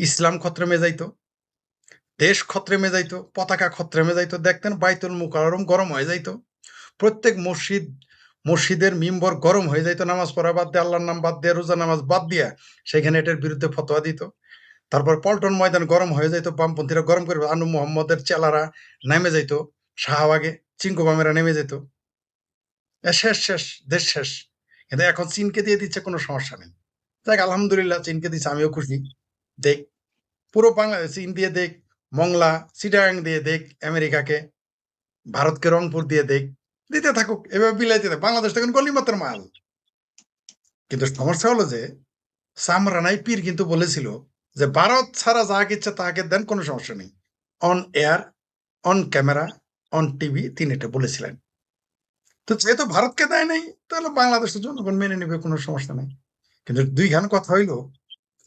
ইসলাম খত্রেমে যাইতো, দেশ খত্রেমে যাইতো, পতাকা খত্রেমে যাইতো, দেখতেন বাইতুল মুকাররম গরম হয়ে যাইতো, প্রত্যেক মসজিদের মিম্বর গরম হয়ে যাইতো, নামাজ পড়া বাদ দিয়ে, আল্লাহর নাম বাদ দিয়ে, রোজা নামাজ বাদ দিয়া সেখানে এটার বিরুদ্ধে ফতোয়া দিত। তারপর পল্টন ময়দান গরম হয়ে যাইতো, বামপন্থীরা গরম করে আনু মোহাম্মদের চেলারা নেমে যাইতো, শাহবাগে চিঙ্কু বামেরা নেমে যেত, শেষ শেষ, দেশ শেষ। কিন্তু এখন চীনকে দিয়ে দিচ্ছে, কোনো সমস্যা নেই। দেখ আলহামদুলিল্লাহ, চীনকে দিচ্ছে, আমিও খুশি। দেখ পুরো বাংলাদেশ, চীন দিয়ে দেখ, মংলা চিটাগাং দিয়ে দেখ, আমেরিকাকে, ভারতকে রংপুর দিয়ে দেখ, দিতে থাকুক, এভাবে বিলাইতে থাক। বাংলাদেশ তখন গলিমাত্র মাল। কিন্তু সমস্যা হলো যে সামরানাই পীর কিন্তু বলেছিল যে ভারত ছাড়া যাকে ইচ্ছা তাকে দেন, কোনো সমস্যা নেই। On air, on camera, on TV তিনি এটা বলেছিলেন। তো যেহেতু ভারতকে দেয় নাই, তাহলে বাংলাদেশের জনগণ মেনে নেবে, কোনো সমস্যা নেই। কিন্তু দুইখান কথা হইলো,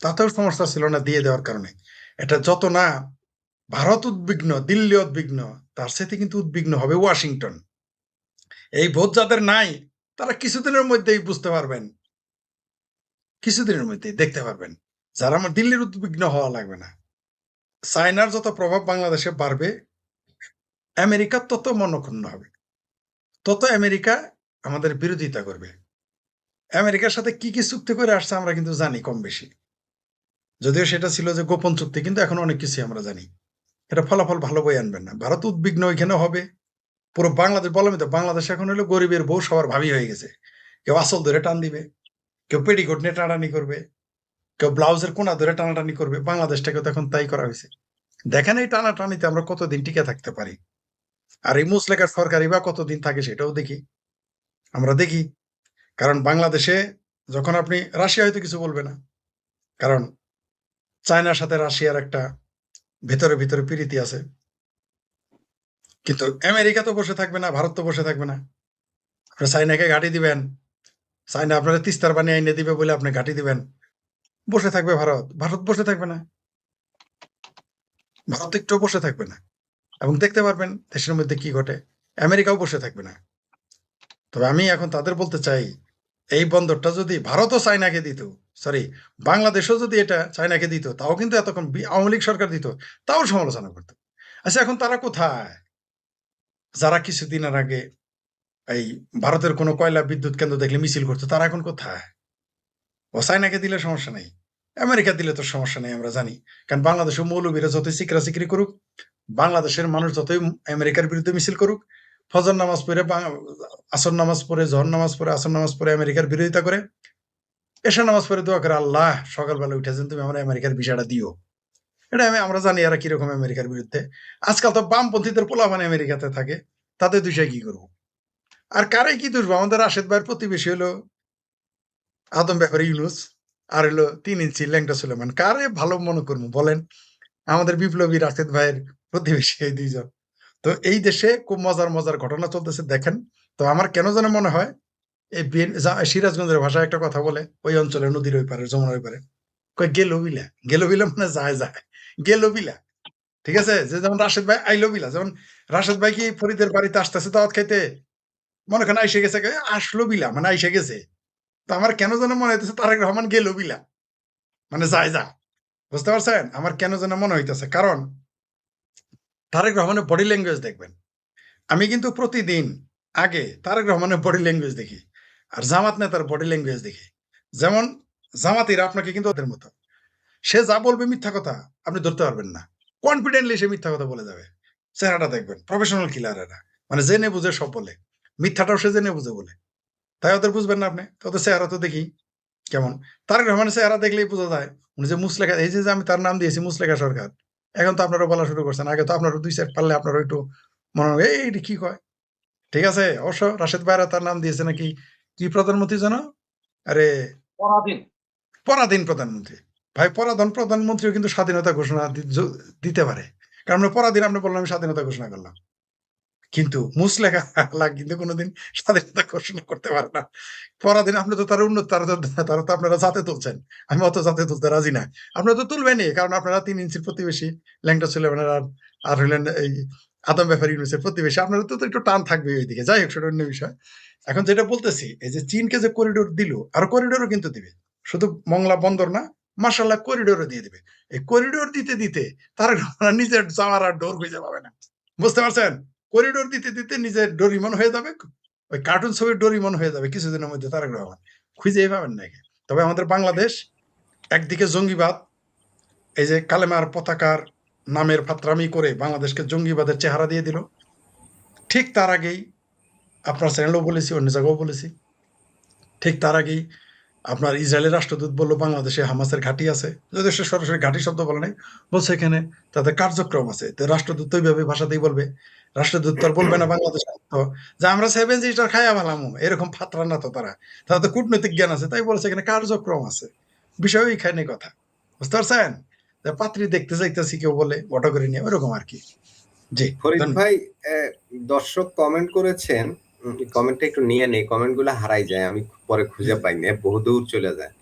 তাতেও সমস্যা ছিল না দিয়ে দেওয়ার কারণে। এটা যত না ভারত উদ্বিগ্ন, দিল্লি উদ্বিগ্ন, তার সাথে কিন্তু উদ্বিগ্ন হবে ওয়াশিংটন। এই বোধ যাদের নাই, তারা কিছুদিনের মধ্যেই বুঝতে পারবেন, কিছুদিনের মধ্যেই দেখতে পারবেন। যারা আমার দিল্লির উদ্বিগ্ন হওয়া লাগবে না। চায়নার যত প্রভাব বাংলাদেশে বাড়বে, আমেরিকা তত মনক্ষুণ্ণ হবে, তত আমেরিকা আমাদের বিরোধিতা করবে। আমেরিকার সাথে কি কি চুক্তি করে আসছে আমরা কিন্তু জানি কম বেশি, যদিও সেটা ছিল যে গোপন চুক্তি, কিন্তু এখন অনেক কিছু আমরা জানি। এটা ফলাফল ভালো বই আনবেন না। ভারত উদ্বিগ্ন ওইখানে হবে, পুরো বাংলাদেশ, বললাম তো বাংলাদেশ এখন হলো গরিবের বউ সবার ভাবি হয়ে গেছে। কেউ আসল ধরে টান দিবে, কেউ পেটিকোট নিয়ে টানাটানি করবে, কেউ ব্লাউজের কোনা ধরে টানাটানি করবে। বাংলাদেশটাকে তো এখন তাই করা হয়েছে। দেখেন এই টানাটানিতে আমরা কতদিন টিকে থাকতে পারি, আর এই মুসলেকার সরকারি বা কতদিন থাকে সেটাও দেখি, আমরা দেখি। কারণ বাংলাদেশে যখন আপনি, রাশিয়া হয়তো কিছু বলবে না, কারণ চায়নার সাথে রাশিয়ার একটা ভেতরে ভিতরে প্রীতি আছে। কিন্তু আমেরিকা তো বসে থাকবে না, ভারত তো বসে থাকবে না। আপনি চাইনাকে ঘাঁটি দিবেন, চাইনা আপনারা তিস্তার পানি আইনে দিবে বলে আপনি ঘাঁটি দিবেন, বসে থাকবে ভারত? ভারত বসে থাকবে না, ভারত একটু বসে থাকবে না। এবং দেখতে পারবেন দেশের মধ্যে কি ঘটে। আমেরিকাও বসে থাকবে না। তবে আমি এখন তাদের বলতে চাই, এই বন্দরটা যদি ভারতও চায়নাকে দিত, সরি, বাংলাদেশও যদি এটা চায়নাকে দিত, তাও কিন্তু এতক্ষণ আওয়ামী লীগ সরকার দিত, তাও সমালোচনা করত। আচ্ছা এখন তারা কোথায়? যারা কিছুদিনের আগে এই ভারতের কোনো কয়লা বিদ্যুৎ কেন্দ্র দেখলে মিছিল করতো, তারা এখন কোথায়? ও চায়নাকে দিলে সমস্যা নেই, আমেরিকা দিলে তো সমস্যা নেই, আমরা জানি। কারণ বাংলাদেশের মৌলবীরা যতই চিকরা চিকরি করুক, বাংলাদেশের মানুষ যতই আমেরিকার বিরুদ্ধে মিছিল করুক, ফজর নামাজ পড়ে, আসর নামাজ পড়ে, জহর নামাজ পড়ে, আসর নামাজ পড়ে আমেরিকার বিরোধিতা করে, এশা নামাজ পড়ে দোয়া করে, আল্লাহ সকালবেলা উঠেছেন, তুমি আমার আমেরিকার ভিসাটা দিও। এটা আমরা জানি এরা কিরকম আমেরিকার বিরুদ্ধে। আজকাল তো বামপন্থীদের পোলাপান আমেরিকাতে থাকে, তাদের দুইটাই কি করবো? আর কারে কি দুষবো? আমাদের রাশেদ ভাইয়ের প্রতিবেশী হলো আদম ব্যাপারে ইউনুস, আর হলো 3 ইঞ্চি ল্যাংটা সুলেমান। কারে ভালো মনে করবো বলেন? আমাদের বিপ্লবী রাশেদ ভাইয়ের প্রতিবেশী এই দুইজন। তো এই দেশে খুব মজার মজার ঘটনা চলতেছে, দেখেন। তো আমার কেন যেন মনে হয় এই সিরাজগঞ্জের ভাষায় একটা কথা বলে, ওই অঞ্চলে নদীর ওই পারে, যমুনার ওই পারে, কয় গেলো বিলা। গেলো বিলা মানে যায় যায়, গেলো বিলা। ঠিক আছে? যে যেমন রাশেদ ভাই আইলো বিলা, যেমন রাশেদ ভাই কি ফরিদের বাড়িতে আসতেছে দাওয়াত খাইতে, মনে করেন আইসে গেছে, আসলো বিলা মানে আইসে গেছে। তো আমার কেন যেন মনে হইতেছে তারেক রহমান গেলো বিলা মানে যায় যা। বুঝতে পারছেন আমার কেন যেন মনে হইতেছে? কারণ তারেক রহমানের বডি ল্যাঙ্গুয়েজ দেখবেন। আমি কিন্তু প্রতিদিন আগে তারেক রহমানের বডি ল্যাঙ্গুয়েজ দেখি, আর জামাত নেতার বডি ল্যাঙ্গুয়েজ দেখি। যেমন জামাতিরা আপনাকে কিন্তু ওদের মতো, সে যা বলবে মিথ্যা কথা আপনি ধরতে পারবেন না, কনফিডেন্টলি সে মিথ্যা কথা বলে যাবে। চেহারাটা দেখবেন, প্রফেশনাল কিলার এরা, মানে জেনে বুঝে সব বলে, মিথ্যাটাও সে জেনে বুঝে বলে। তাই ওদের বুঝবেন না আপনি? তো ওদের চেহারা তো দেখি কেমন। তারেক রহমানের চেহারা দেখলেই বোঝা যায় উনি যে মুসলেখা, এই যে আমি তার নাম দিয়েছি মুসলেখা সরকার, এখন তো আপনারা বলা শুরু করছেন, আগে তো আপনারও 2 সেট পারলে আপনারও একটু মনে হবে এই এটা কি কয়। ঠিক আছে, অবশ্য রাশেদ ভাইরা তার নাম দিয়েছে নাকি, কি প্রধানমন্ত্রী যেন, আরে পরাধীন। পরাধীন প্রধানমন্ত্রী। ভাই পরাধীন প্রধানমন্ত্রীও কিন্তু স্বাধীনতা ঘোষণা দিতে পারে, কারণ আমরা পরাধীন, আপনি বললাম আমি স্বাধীনতা ঘোষণা করলাম, কিন্তু মুসলেখা আল্লাহ কিন্তু কোনোদিন স্বাধীনতা ঘোষণা করতে পারে না। পরাধীন আপনি তো তার উন্নত, তারা তো আপনারা জাতে তুলছেন, আমি অত জাতে তুলতে রাজি না। আপনারা তো তুলবেনই, কারণ আপনারা 3 ইঞ্চির প্রতিবেশী, ল্যাংটা ছিল আপনার, আর হইলেন এই আদম ব্যাপারী ইউনুসের প্রতিবেশী, আপনারা তো একটু টান থাকবে ওইদিকে। যাই হোক, সেটা অন্য বিষয়। এখন যেটা বলতেছি, এই যে চীনকে যে করিডোর দিল, আর করিডোরও কিন্তু দিবে, শুধু মংলা বন্দর না, মাশাআল্লাহ করিডোরও দিয়ে দিবে। এই করিডোর দিতে, দিতে তারেক রহমান নিজের যাওয়ার আর ডোর খুঁজে পাবে না। বুঝতে পারছেন? করিডোর দিতে, দিতে নিজের ডোরিমন হয়ে যাবে। ওই কার্টুন ছবির ডোরিমন হয়ে যাবে কিছুদিনের মধ্যে তারেক রহমান। খুঁজেই পাবেন না একে। তবে আমাদের বাংলাদেশ একদিকে জঙ্গিবাদ, এই যে কালেমার পতাকার নামের ফাত্রামি করে বাংলাদেশকে জঙ্গিবাদের চেহারা দিয়ে দিল। ঠিক তার আগেই আপনার চ্যানেলেও বলেছি, অন্য জায়গায়ও বলেছি। ঠিক তার আগেই আপনার ইসরায়েলের রাষ্ট্রদূত বলল বাংলাদেশে হামাসের ঘাঁটি আছে। যদিও সে সরাসরি ঘাঁটি শব্দ বলে নাই, বলছে এখানে তাদের কার্যক্রম আছে। তো রাষ্ট্রদূত তো ওইভাবে ভাষাতেই বলবে। রাষ্ট্রদূত তো আর বলবে না বাংলাদেশ যে আমরা 7 জিটার খাইয়া ফেলামু, এরকম ফাতরা না তো তারা। তারা তো কূটনৈতিক জ্ঞান আছে, তাই বলছে এখানে কার্যক্রম আছে। বিষয় এইখানে কথা, বুঝতে পারছেন? যে পাত্রী দেখতে যাইতেছি কেউ বলে অটো করে নিয়ে, ওরকম আর কি। জি ফরিদ ভাই, দর্শক কমেন্ট করেছেন, কমেন্টটা একটু নিয়ে নেই, কমেন্ট গুলো হারাই যায়, আমি পরে খুঁজে পাইনি, বহুদূর চলে যায়।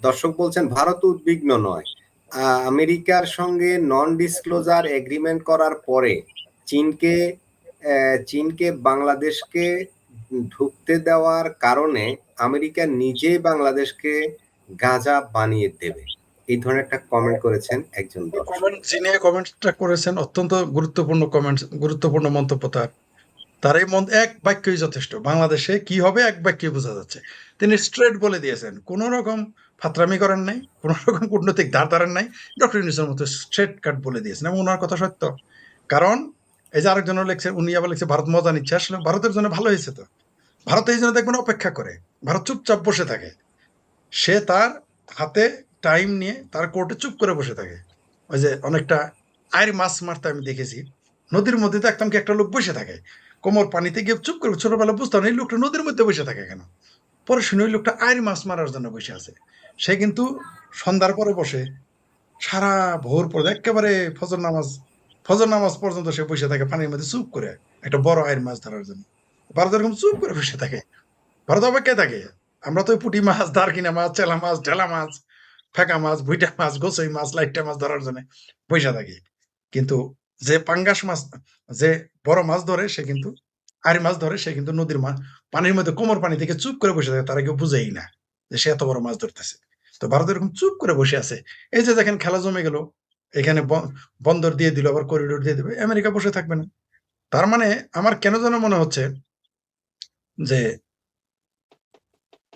দর্শক বলছেন ভারত উদ্বিগ্ন নয়, আমেরিকার সঙ্গে নন ডিসক্লোজার এগ্রিমেন্ট করার পরে চীনকে বাংলাদেশকে ঢুকতে দেওয়ার কারণে আমেরিকা নিজে বাংলাদেশকে গাঁজা বানিয়ে দেবে, এই ধরনের একটা কমেন্ট করেছেন একজন দর্শক। যিনি কমেন্টটা করেছেন অত্যন্ত গুরুত্বপূর্ণ কমেন্ট, গুরুত্বপূর্ণ মন্তব্য তার এই এক বাক্যই যথেষ্ট। বাংলাদেশে কি হবে এক বাক্যে বোঝা যাচ্ছে। তিনি স্ট্রেট বলে দিয়েছেন, কোন রকম ফাতরামি করেন নাই, কোন রকম কূটনৈতিক ধার ধারেন নাই, ডক্টর ইউনূসের মতো স্ট্রেট কাট বলে দিয়েছেন, এবং ওনার কথা সত্য। কারণ এই যে আরেকজনও লিখছে, উনি আবার লিখছে ভারত মজা নিচ্ছে। আসলে ভারতের জন্য ভালো হয়েছে তো। ভারত এই জন্য দেখবেন অপেক্ষা করে, ভারত চুপচাপ বসে থাকে। সে তার হাতে টাইম নিয়ে তার কোর্টে চুপ করে বসে থাকে। ওই যে অনেকটা আয়ের মাছ মারতে আমি দেখেছি, নদীর মধ্যে দেখতাম কি একটা লোক বসে থাকে, কোমর পানিতে গিয়ে চুপ করে, ছোটবেলা বুঝতাম এই লোকটা নদীর মধ্যে বসে থাকে কেন। পরে শুনে ওই লোকটা আয়ের মাছ মারার জন্য বসে আছে। সে কিন্তু সন্ধ্যার পরে বসে সারা ভোর পরে একেবারে ফজর নামাজ পর্যন্ত সে বসে থাকে পানির মধ্যে চুপ করে, একটা বড় আয়ের মাছ ধরার জন্য। ভারত এরকম চুপ করে বসে থাকে, ভারত অপেক্ষায় থাকে। আমরা তো পুঁটি মাছ, দারকিনা মাছ, চেলা মাছ, ঢেলা মাছ, ফেকা মাছ, ভুইটা মাছ, গোসই মাছ, লাইটটা মাছ ধরার জন্য বসে থাকি। কিন্তু যে পাঙ্গাস মাছ, যে বড় মাছ ধরে সে কিন্তু, আরি মাছ ধরে সে কিন্তু নদীর মাছ পানির মধ্যে কোমর পানি থেকে চুপ করে বসে থাকে, তারা কেউ বুঝেই না যে সে এত বড় মাছ ধরতেছে। তো ভারত এরকম চুপ করে বসে আছে। এই যে দেখেন খেলা জমে গেল, এখানে বন্দর দিয়ে দিল, আবার করিডোর দিয়ে দেবে, আমেরিকা বসে থাকবে না। তার মানে আমার কেন যেন মনে হচ্ছে যে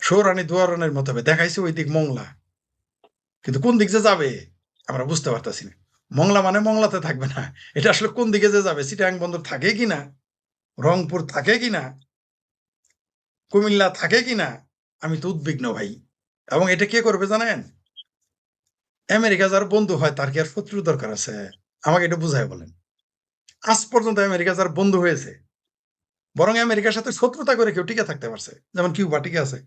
সৌরানি দুয়ারনের মতো হবে, দেখাইছে ওই দিক মংলা, কিন্তু কোন দিক যে যাবে আমরা বুঝতে পারতেছি না। মংলা মানে মংলাতে থাকবে না, এটা আসলে কোন দিকে যে যাবে, চিটাং বন্দর থাকে কিনা, রংপুর থাকে কিনা, কুমিল্লা থাকে কিনা, আমি তো উদ্বিগ্ন ভাই। এবং এটা কে করবে জানেন? আমেরিকা যার বন্ধু হয় তার কি আর শত্রু দরকার আছে? আমাকে এটা বুঝায় বলেন। আজ পর্যন্ত আমেরিকা যার বন্ধু হয়েছে, বরং আমেরিকার সাথে শত্রুতা করে কেউ টিকে থাকতে পারছে, যেমন কিউবা টিকে আছে।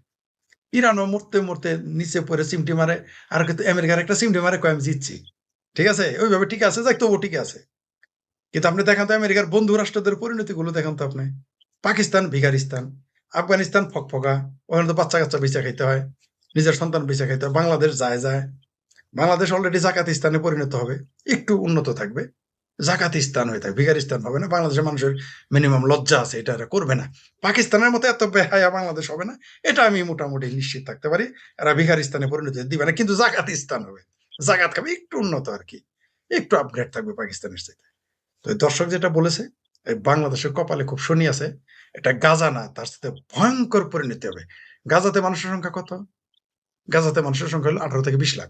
ইরানও মরতে মরতে নিচে পড়ে চিমটি মারে, আর কিন্তু আমেরিকার একটা চিমটি মারে কয় আমি জিতছি। ঠিক আছে, ওইভাবে ঠিক আছে, যাক তবু ঠিক আছে। কিন্তু আপনি দেখান তো আমেরিকার বন্ধু রাষ্ট্রদের পরিণতি গুলো দেখান তো আপনি। পাকিস্তান ভিখারিস্তান, আফগানিস্তান ফকফকা, ওখানে তো বাচ্চা কাচ্চা বেঁচে খাইতে হয়, নিজের সন্তান বেঁচে খাইতে হয়। বাংলাদেশ যায় যায়, বাংলাদেশ অলরেডি জাকাতিস্তানে পরিণত হবে, একটু উন্নত থাকবে, জাকাতিস্তান হয়ে থাকবে, ভিখারিস্তান হবে না। বাংলাদেশের মানুষের মিনিমাম লজ্জা আছে, এটা এরা করবে না। পাকিস্তানের মতো এত বেহায়া বাংলাদেশ হবে না, এটা আমি মোটামুটি নিশ্চিত থাকতে পারি। এরা ভিখারিস্তানে পরিণত দিবে না, কিন্তু জাকাতিস্তান হবে, জাকাত খাবে, একটু উন্নত আর কি, একটু আপগ্রেড থাকবে পাকিস্তানের সাথে। তো দর্শক যেটা বলেছে, এই বাংলাদেশের কপালে খুব শনি আছে, এটা গাজা না, তার সাথে ভয়ঙ্কর পরিণতি হবে। গাজাতে মানুষের সংখ্যা কত? গাজাতে মানুষের সংখ্যা হলো 18 থেকে 20 লাখ।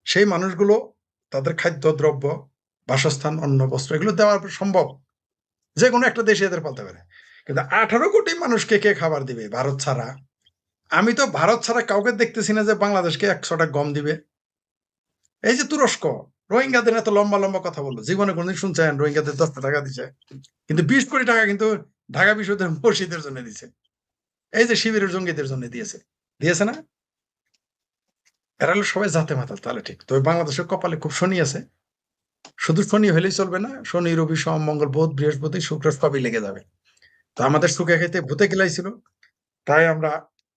সেই মানুষগুলো তাদের খাদ্য দ্রব্য, বাসস্থান, অন্ন, বস্ত্র এগুলো দেওয়ার সম্ভব, যে কোনো একটা দেশে এদের পালতে পারে। কিন্তু 18 কোটি মানুষকে কে খাবার দিবে ভারত ছাড়া? আমি তো ভারত ছাড়া কাউকে দেখতেছি না যে বাংলাদেশকে 100টা গম দিবে। এই যে তুরস্ক, রোহিঙ্গাদের এত লম্বা লম্বা কথা বললো, জীবনে কোনদিন শুনছেন রোহিঙ্গাদের 10 টাকা দিছে? কিন্তু 20 কোটি টাকা কিন্তু ঢাকা বিশ্ববিদ্যালয়ের মসজিদের জন্য দিছে। এই যে শিবিরের জঙ্গিদের জন্য দিয়েছে, দিয়েছে না? এরা হলো সবাই জাতে মাতাল। তাহলে ঠিক, তবে বাংলাদেশের কপালে খুব শনি আছে। শুধু শনি হলেই চলবে না, শনি রবি সোম মঙ্গল বুধ বৃহস্পতি শুক্র সবই লেগে যাবে। তো আমাদের সুখে খাইতে ভূতে গিলাইছিল, তাই আমরা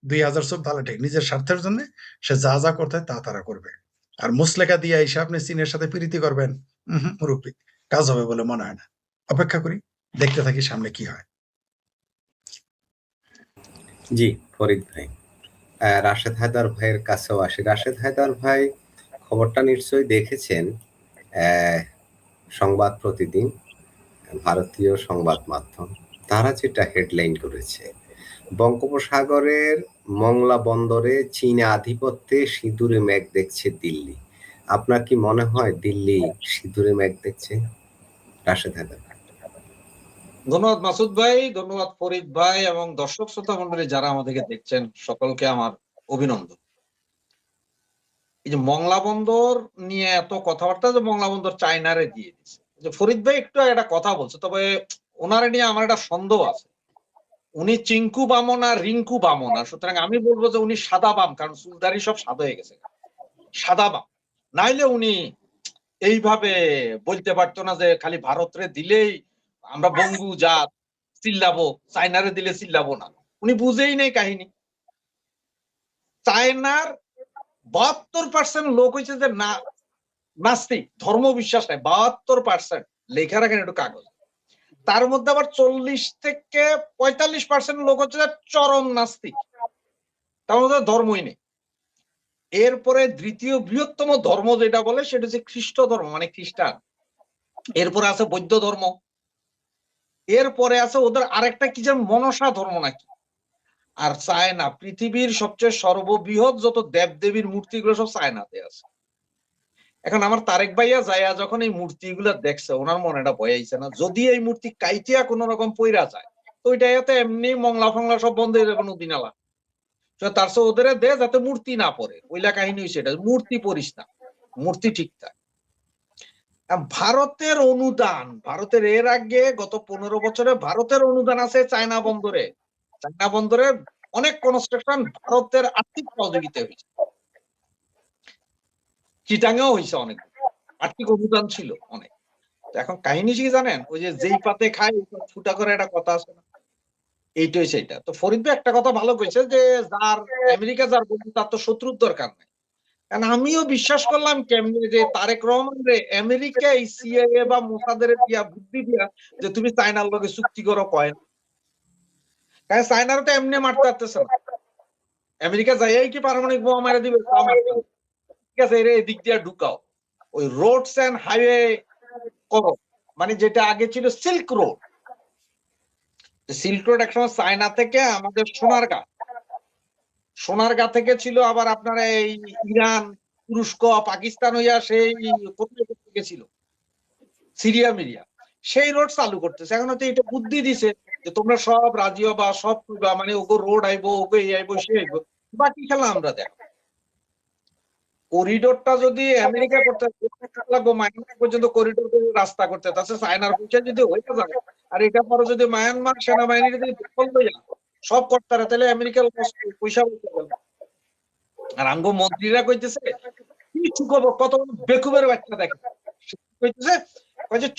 2014 তাহলে ঠিক নিজের স্বার্থের জন্য সে যা যা করতে হয় তা তারা করবে। আর মুসলেখা দিয়ে এসে আপনি চীনের সাথে প্রীতি করবেন, মুরব্বী, কাজ হবে বলে মনে হয় না। অপেক্ষা করি, দেখতে থাকি সামনে কি হয়। জি ফরিদ ভাই। রাশেদ হায়দার ভাইয়ের কাছেও আসি। রাশেদ হায়দার ভাই, খবরটা নিশ্চয়ই দেখেছেন। সংবাদ প্রতিদিন, ভারতীয় সংবাদ মাধ্যম, তারা যেটা হেডলাইন করেছে, বঙ্গোপসাগরের মংলা বন্দরে চীনা আধিপত্যে সিঁদুরে মেঘ দেখছে দিল্লি। আপনার কি মনে হয় দিল্লি সিঁদুরে মেঘ দেখছে? রাশেদ হায়দার। ধন্যবাদ মাসুদ ভাই, ধন্যবাদ ফরিদ ভাই এবং দর্শক শ্রোতা মন্ডলী যারা আমাদেরকে দেখছেন, সকলকে আমার অভিনন্দন। এই যে মংলা বন্দর নিয়ে এত কথাবার্তা, যে মংলা বন্দর চায়নারে দিয়ে দিচ্ছে, যে ফরিদ ভাই একটু একটা কথা বলছে, তবে ওনারে নিয়ে আমার একটা সন্দেহ আছে। উনি চিঙ্কু বামন আর রিঙ্কু বামন, আর সুতরাং আমি বলবো যে উনি সাদা বাম, কারণ চুলদারি সব সাদা হয়ে গেছে, সাদা বাম। নাইলে উনি এইভাবে বলতে পারতো না যে খালি ভারতরে দিলেই আমরা বঙ্গু জাত চিল্লাবো, চায়নারে দিলে চিল্লাবো না। উনি বুঝেই নেই কাহিনী। চায়নার 72% লোক হয়েছে যে না নাস্তিক, ধর্ম বিশ্বাস নাই, 72% লেখা রাখেন একটু কাগজ। তার মধ্যে আবার 40 থেকে 45% লোক হচ্ছে যে চরম নাস্তিক, তার মধ্যে ধর্মই নেই। এরপরে দ্বিতীয় বৃহত্তম ধর্ম যেটা বলে সেটা হচ্ছে খ্রিস্ট ধর্ম, মানে খ্রিস্টান। এরপরে আছে বৌদ্ধ ধর্ম, এরপরে আছে ওদের আরেকটা কি যেন মনসা ধর্ম নাকি। আর চায়না, পৃথিবীর সবচেয়ে সর্ববৃহৎ যত দেবদেবীর মূর্তিগুলো সব চায়নাতে আছে। এখন আমার তারেক ভাইয়া যাইয়া যখন এই মূর্তিগুলো দেখছে, ওনার মনে এটা ভয় আইছে না, যদি এই মূর্তি কাইটিয়া কোন রকম পইরা যায় তো ওইটা এতে এমনি মংলা ফংলা সব বন্ধ হয়ে যাবে নদী নালা। তার সে ওদের দে যাতে মূর্তি না পড়ে, ওইলা কাহিনী হয়েছে এটা, মূর্তি পড়িস না, মূর্তি ঠিকঠাক। ভারতের অনুদান, ভারতের এর আগে গত 15 বছরে ভারতের অনুদান আছে চায়না বন্দরে। চায়না বন্দরে অনেক কনস্ট্রাকশন ভারতের আর্থিক সহযোগিতা হয়েছে, চিটাঙ্গেও হয়েছে, অনেক আর্থিক অনুদান ছিল অনেক। এখন কাহিনী কি জানেন, ওই যে যেই পাতে খায় ফুটা করে একটা কথা আছে না, এইটাই সেইটা। তো ফরিদ ভাই একটা কথা ভালো কইছে যে যার আমেরিকা যার বন্ধু তার তো শত্রুর দরকার নাই। কারণ আমিও বিশ্বাস করলাম কেমনি যে তারেক রহমান রে আমেরিকা এই সিআইএ বা মোসাদের দিয়া বুদ্ধি দিয়া যে তুমি চায়নার লগে চুক্তি করো কয় না। কারণ চায়নার তো এমনি মারতে পারতেছে না, আমেরিকা যাইয়াই কি পারমাণবিক বোমা মারা দিবে তা মারতে হবে। ঠিক আছে, এর এদিক দিয়ে ঢুকাও, ওই রোডস এন্ড হাইওয়ে করো, মানে যেটা আগে ছিল সিল্ক রোড। সিল্ক রোড একসময় চায়না থেকে আমাদের সোনারগাঁ থেকে ছিল, আবার আপনার এই ইরান, তুরস্ক, পাকিস্তান হইয়া সেই কোথায় গেছিল, সিরিয়া মিরিয়া, সেই রোড চালু করতেছে। এখন হচ্ছে এটা বুদ্ধি দিছে যে তোমরা সব রাজি হবা, সব মানে ওগো রোড আইবো, ওগো এই আইবো সে আইবো, বাকি খেলা আমরা দেখ। করিডোরটা যদি আমেরিকা করতে লাগবো, মায়ানমার পর্যন্ত করিডোর করে রাস্তা করতে, তাছাড়া চায়নার পয়সা যদি হয়ে যায়, আর এটা পরে যদি মায়ানমার সেনাবাহিনী যদি দখল হয়ে যায় সব করতে, তাহলে আমেরিকার পয়সা বলতে গেল। আর আঙ্গ মন্ত্রীরা কইতেছে কিছু করবো, কত বেকুবের বাচ্চা দেখে কইতেছে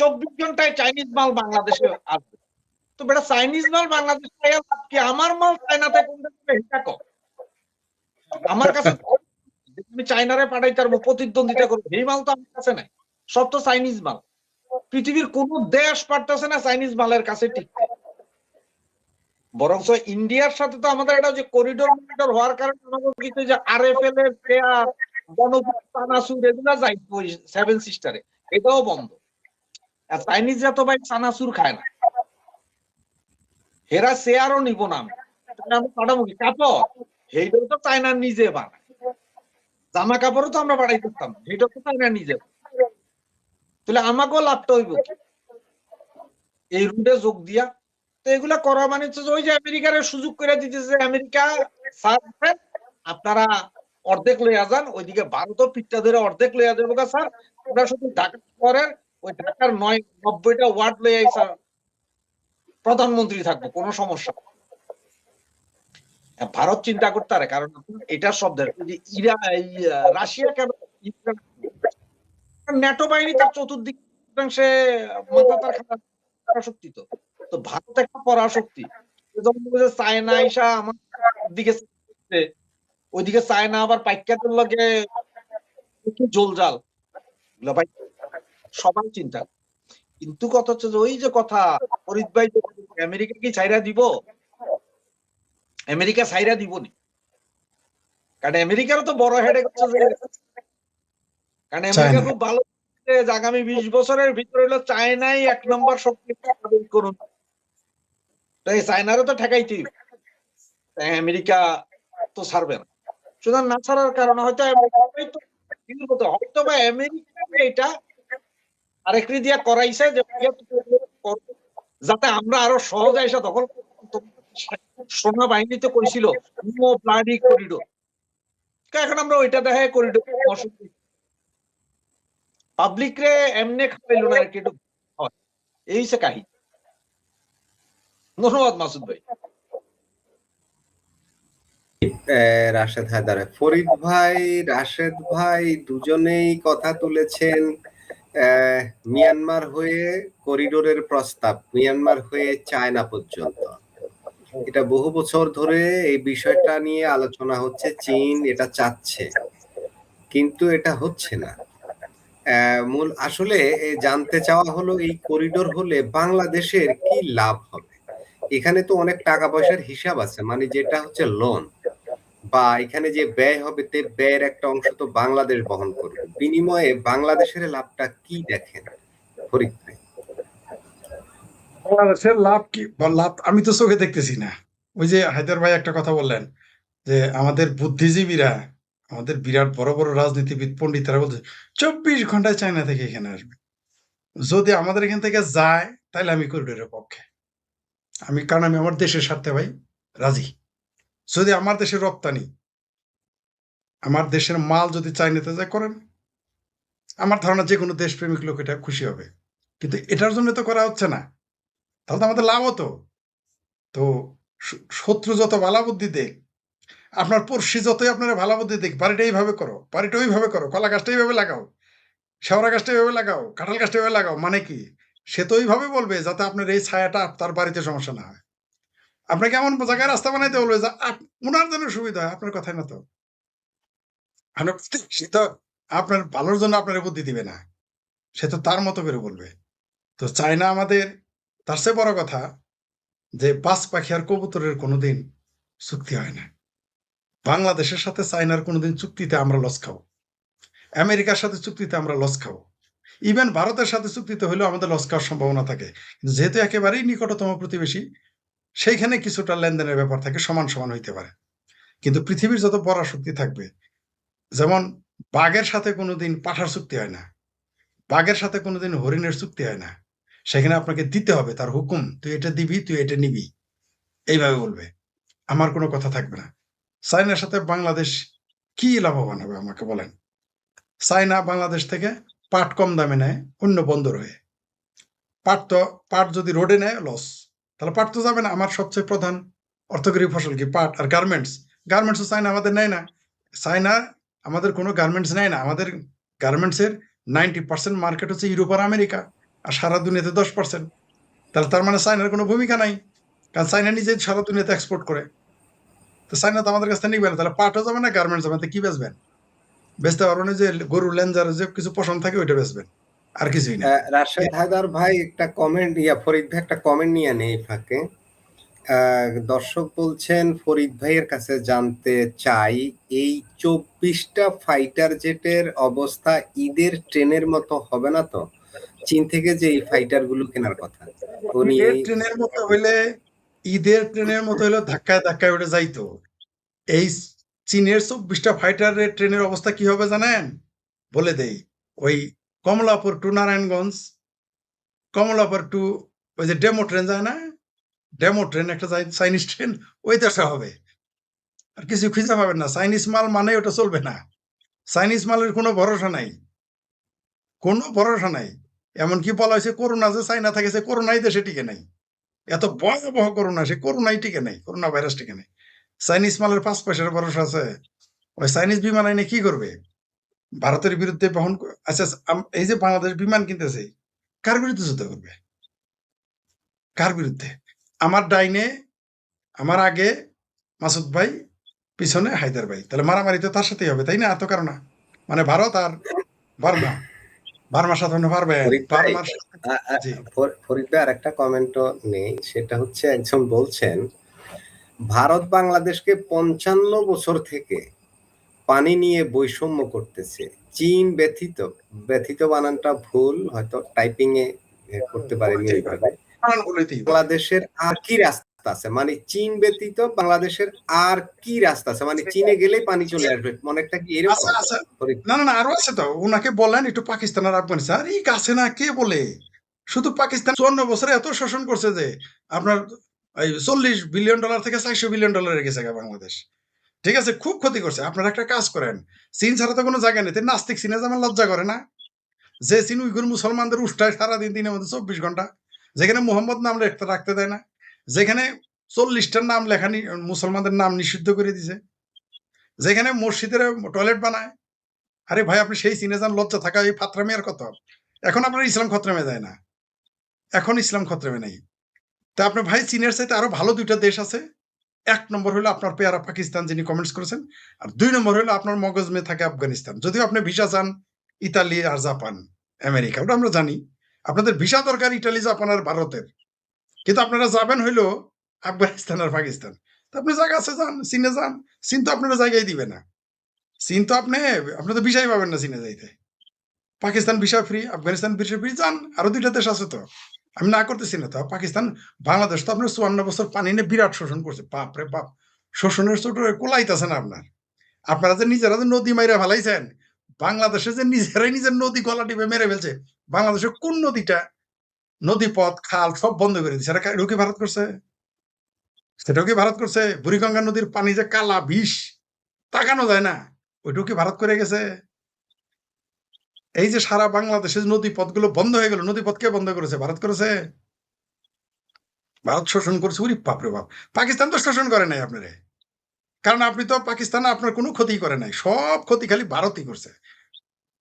24 ঘন্টায় চাইনিজ মাল বাংলাদেশে আসবে। তো বেটা চাইনিজ মাল বাংলাদেশে কি আমার মাল চায়নাতে কোনটা হিসাব কর, আমার কাছে আমি চায়নারে পাঠাইতে পারবো, প্রতিদ্বন্দ্বিতা করবো, এই মাল তো আমার কাছে নাই, সব তো চাইনিজ মাল। পৃথিবীর কোন দেশ পারতেছে না চাইনিজ মালের কাছে টিকতে। বরঞ্চ ইন্ডিয়ার সাথে তো আমাদের এটা যে করিডোর মরিডোর হওয়ার কারণে আমাদের কিন্তু যে আরএফএল এর পেয়ার চানাচুর এগুলা যাই সেভেন সিস্টারে, এটাও বন্ধ। আর চাইনিজরা তো ভাই চানাচুর খায় না, হেরা শেয়ারও নিব না আমি পাঠাবো কি কাপড়, সেইটাও তো চায়না নিজে বানায়। জামা কাপড়ও তো আমরা বাড়াই করতাম, সেইটাও তো চায়না নিজে। তাহলে আমাকেও লাভটা হইব কি এই রুটে যোগ দিয়া? তো এগুলা করা মানে হচ্ছে ওই যে আমেরিকার সুযোগ করে দিতেছে, আমেরিকা স্যার আপনারা অর্ধেক লইয়া যান, ওইদিকে ভারতও পিঠটা ধরে অর্ধেক লইয়া যাবো স্যার, ওরা শুধু ঢাকা শহরের ওই ঢাকার 90টা ওয়ার্ড লইয়া স্যার প্রধানমন্ত্রী থাকবো, কোনো সমস্যা। ভারত চিন্তা করতে পারে, কারণ এটা সব দেশ রাশিয়া কেন ন্যাটো বাহিনী তার চতুর্দিকে মাথা তার পরাশক্তি, তো ভারত একটা পরাশক্তি। চায়না আইসা আমার দিকে ওইদিকে চায়না আবার পাইকাতের লগে জোলজাল, ভাই সবাই চিন্তা। কিন্তু কথা হচ্ছে যে ওই যে কথা ফরিদ ভাই, আমেরিকা কি ছাইরা দিব? আমেরিকা ছাইরা দিবনি। কারণ আমেরিকারও তো বড় হেডেক হচ্ছে যে, কারণ আমেরিকা চায়না। খুব ভালো যে আগামী 20 বছরের ভিতরে হলো চায়নাই 1 নম্বর শক্তি করুন, তো এই চায়নারও তো ঠেকাইতেই হবে। তাই আমেরিকা তো ছাড়বে না। সুতরাং না ছাড়ার কারণে হয়তো হয়তো বা আমেরিকা এটা আরেকটি দিয়া করাইছে যে যাতে আমরা আরো সহজে এসে দখল করতে। সেনা বাহিনীতে কইছিল নো ব্লাডি করিডোর, এখন আমরা ওইটা দেখায় করিডোর পাবলিক রে এমনি খাইলো না আর কি, এই হচ্ছে কাহিনী। ধন্যবাদ মাসুদ ভাই। রাশেদ হায়দার, ফরিদ ভাই, রাশেদ ভাই দুজনেই কথা তুলেছেন মিয়ানমার হয়ে করিডোরের প্রস্তাব, মিয়ানমার হয়ে চায়না পর্যন্ত। এটা বহু বছর ধরে এই বিষয়টা নিয়ে আলোচনা হচ্ছে, চীন এটা চাচ্ছে কিন্তু এটা হচ্ছে না। মূল আসলে জানতে চাওয়া হলো এই করিডোর হলে বাংলাদেশের কি লাভ হবে। এখানে তো অনেক টাকা পয়সার হিসাব আছে, মানে যেটা হচ্ছে লোন বা এখানে যে ব্যয় হবে তে ব্যয়ের একটা অংশ তো বাংলাদেশ বহন করবে, বিনিময়ে বাংলাদেশের লাভটা কি দেখেন ফরিদ ভাই? বাংলাদেশের লাভ কি বা লাভ আমি তো চোখে দেখতেছি না। ওই যে হায়দার ভাই একটা কথা বললেন যে আমাদের বুদ্ধিজীবীরা, আমাদের বিরাট বড় বড় রাজনীতিবিদ পণ্ডিতরা বলছে 24 ঘন্টায় চায়না থেকে এখানে আসবে। যদি আমাদের এখান থেকে যায় তাহলে আমি করিডোরের পক্ষে। কারণ আমি আমার দেশের স্বার্থে ভাই রাজি। যদি আমার দেশের রপ্তানি, আমার দেশের মাল যদি চাইনাতে যায় করেন, আমার ধারণা যে কোনো দেশপ্রেমিক লোক এটা খুশি হবে। কিন্তু এটার জন্য তো করা হচ্ছে না, তাহলে তো আমাদের লাভ হতো। তো শত্রু যত ভালা বুদ্ধি দেখ, আপনার পড়শি যতই আপনারা ভালা বুদ্ধি দেখ, বাড়িটা এইভাবে করো, বাড়িটা ওইভাবে করো, কলা গাছটা এইভাবে লাগাও, শেওড়া গাছটা এইভাবে লাগাও, কাঁঠাল গাছটা এইভাবে লাগাও, মানে কি সে তো ওইভাবে বলবে যাতে আপনার এই ছায়াটা তার বাড়িতে সমস্যা না হয়। আপনাকে এমন জায়গায় রাস্তা বানাইতে বলবে যা ওনার জন্য সুবিধা হয়, আপনার কথাই না তো। সে তো আপনার ভালোর জন্য আপনার বুদ্ধি দিবে না, সে তো তার মতো করে বলবে। তো চায়না আমাদের, তার চেয়ে বড় কথা যে বাজ পাখি আর কবুতরের কোনোদিন চুক্তি হয় না। বাংলাদেশের সাথে চায়নার কোনোদিন চুক্তিতে আমরা লস খাবো, আমেরিকার সাথে চুক্তিতে আমরা লস খাবো, ইভেন ভারতের সাথে চুক্তিতে হলেও আমাদের লস খাওয়ার সম্ভাবনা থাকে। কিন্তু যেহেতু একেবারেই নিকটতম প্রতিবেশী, সেইখানে কিছুটা লেনদেনের ব্যাপার থাকে, সমান সমান হইতে পারে। কিন্তু পৃথিবীর যত বড় শক্তি থাকবে, যেমন বাঘের সাথে কোনোদিন পাঠার চুক্তি হয় না, বাঘের সাথে কোনোদিন হরিণের চুক্তি হয় না। সেখানে আপনাকে দিতে হবে তার হুকুম, তুই এটা দিবি, তুই এটা নিবি, এইভাবে বলবে, আমার কোনো কথা থাকবে না। চায়নার সাথে বাংলাদেশ কি লাভবান হবে আমাকে বলেন? চায়না বাংলাদেশ থেকে পাট কম দামে নেয় অন্য বন্দর হয়ে। পাট যদি রোডে নেয় লস, তাহলে পাট তো যাবে না। আমার সবচেয়ে প্রধান অর্থকরী ফসল কি? পাট আর গার্মেন্টস। গার্মেন্টসও চায়না আমাদের নেয় না। চায়না আমাদের কোনো গার্মেন্টস নেয় না। আমাদের গার্মেন্টসের 90% মার্কেট হচ্ছে ইউরোপ আর আমেরিকা, আর সারা দুনিয়াতে 10%। তাহলে তার মানে চায়নার কোনো ভূমিকা নাই, কারণ চায়না নিজে সারা দুনিয়াতে এক্সপোর্ট করে। তো চায়না তো আমাদের কাছ থেকে নিবে না, তাহলে পাটও যাবে না, গার্মেন্টস যাবে না, কি বেচবেন? বেচতে পারবেন যে গরু লেঞ্জার যে কিছু পশম থাকে ওইটা বেচবেন, আর কিছুই না। রাশেদ হায়দার ভাই একটা কমেন্ট, ফরিদ ভাই একটা কমেন্ট নিয়ে নেই ফাঁকে। দর্শক বলছেন ফরিদ ভাইয়ের কাছে জানতে চাই, এই 24টা ফাইটার জেটের অবস্থা ঈদের ট্রেনের মতো হবে না তো? চীন থেকে যে এই ফাইটার গুলো কেনার কথা, উনি ঈদের ট্রেনের মতো হইলে, ঈদের ট্রেনের মতো হইলে ধাক্কায় ধাক্কায় উঠে যাইতো। এই চীনের 24টা ফাইটারের ট্রেনের অবস্থা কি হবে জানেন? বলে দেই, ওই কমলাপুর টু নারায়ণগঞ্জ, কমলাপুর টু ওই যে ডেমো ট্রেন যায় না, ডেমো ট্রেন একটা যায় চাইনিজ ট্রেন, ওই দশা হবে। আর কিছু খুঁজে পাবেন না। চাইনিজ মাল মানে ওটা চলবে না। চাইনিজ মালের কোনো ভরসা নাই, কোনো ভরসা নাই। এমনকি বলা হয়েছে করোনা যে চাইনা থাকে, সে করোনাই দেশে টিকে নাই। এত ভয়াবহ করোনা, সে করোনাই টিকে নাই, করোনা ভাইরাস টিকে নাই। চাইনিজ মালের 5 পয়সার ভরসা আছে? ওই চাইনিজ বিমান আইনে কি করবে? ভারতের বিরুদ্ধে বহন আচ্ছা, এই যে বাংলাদেশ বিমান কিনতেছে, কার বিরুদ্ধে যুদ্ধ করবে? কার বিরুদ্ধে? আমার ডাইনে, আমার আগে মাসুদ ভাই, পিছনে হায়দার ভাই, তাহলে মারামারি তো তার সাথেই হবে, তাই না? এত কারণ মানে ভারত আর বার্মা, বার্মার সাথে পারবেন? ফরিদ ভাই, বার্মার জি ফরিদ ভাই আর একটা কমেন্টও নেই, সেটা হচ্ছে একজন বলছেন ভারত বাংলাদেশকে 55 বছর থেকে পানি নিয়ে বৈষম্য করতেছে। চীন ব্যথিত, ব্যথিত বানানটা ভুল, হয়তো টাইপিং এ করতে পারেনি ওইভাবে। বাংলাদেশের আর কি রাস্তা আছে, মানে চীন ব্যতীত বাংলাদেশের আর কি রাস্তা আছে, মানে চীনে গেলেই পানি চলে আসবে, মনেটা কি এরকম? না না না, আরো আছে তো, ওনাকে বলেন একটু পাকিস্তান আর আফগানিস্তান। আর এই কাছে না, কে বলে? শুধু পাকিস্তান 54 বছরে এত শোষণ করছে যে আপনার $40 বিলিয়ন থেকে $400 বিলিয়ন গেছে বাংলাদেশ। ঠিক আছে, খুব ক্ষতি করছে। আপনারা একটা কাজ করেন, চীন ছাড়া তো কোনো জায়গা নেই, নাস্তিক চীনে যেমন লজ্জা করে না, যে চীন উইগুর মুসলমানদের উষ্টায় সারাদিন, দিনের মধ্যে 24 ঘন্টা, যেখানে মোহাম্মদ নাম রাখতে দেয় না, যেখানে 40টার নাম লেখা মুসলমানদের নাম নিষিদ্ধ করে দিছে, যেখানে মসজিদের টয়লেট বানায়। আরে ভাই, আপনি সেই চীনে যান, লজ্জা থাকা এই ফাতরামি আর কত? এখন আপনার ইসলাম খতরামে যায় না, এখন ইসলাম খতরামে নাই। তা আপনার ভাই, চীনের চাইতে আরো ভালো 2টা দেশ আছে। 1 নম্বর হলো আপনার পেয়ারা পাকিস্তান, যিনি কমেন্টস করেছেন। আর 2 নম্বর হলো আপনার মগজমে থাকে আফগানিস্তান। যদিও আপনি ভিসা চান ইতালি আর জাপান, আমেরিকা, ওটা আমরা জানি। আপনাদের ভিসা দরকার ইটালি, জাপান আর ভারতের, কিন্তু আপনারা যাবেন হইলো আফগানিস্তান আর পাকিস্তান। তো আপনি জায়গা আছে, যান চীনে যান। চীন তো আপনারা জায়গায় দিবে না। চীন তো আপনি তো ভিসাই পাবেন না চীনে যাইতে। Pakistan visa free, Afghanistan visa free, যান। আরো 2টা দেশ আছে তো, আমি না করতেছি না তো। পাকিস্তান, বাংলাদেশ তো আপনার 54 বছর পানি নিয়ে বিরাট শোষণ করছে। বাপ রে বাপ, শোষণের ছোট কোলাইতেছে না আপনার। আপনারা যে নিজেরা যে নদী মাইরা ফেলাইছেন, বাংলাদেশে যে নিজেরাই নিজের নদী গলা টিপে মেরে ফেলছে। বাংলাদেশের কোন নদীটা, নদী পথ খাল সব বন্ধ করে দিচ্ছে, এটাও কি ভারত করছে? সেটাও কি ভারত করছে? বুড়িগঙ্গা নদীর পানি যে কালা বিষ, তাকানো যায় না, ওইটাও কি ভারত করে গেছে? এই যে সারা বাংলাদেশের নদী পথগুলো বন্ধ হয়ে গেল, নদী পথ কে বন্ধ করেছে? ভারত করেছে। ভারত শোষণ করছে। উরি বাপরে বাপ, পাকিস্তান তো শোষণ করে নাই আপনারে, কারণ আপনি তো পাকিস্তানে আপনার কোনো ক্ষতি করে নাই, সব ক্ষতি খালি ভারতই করছে।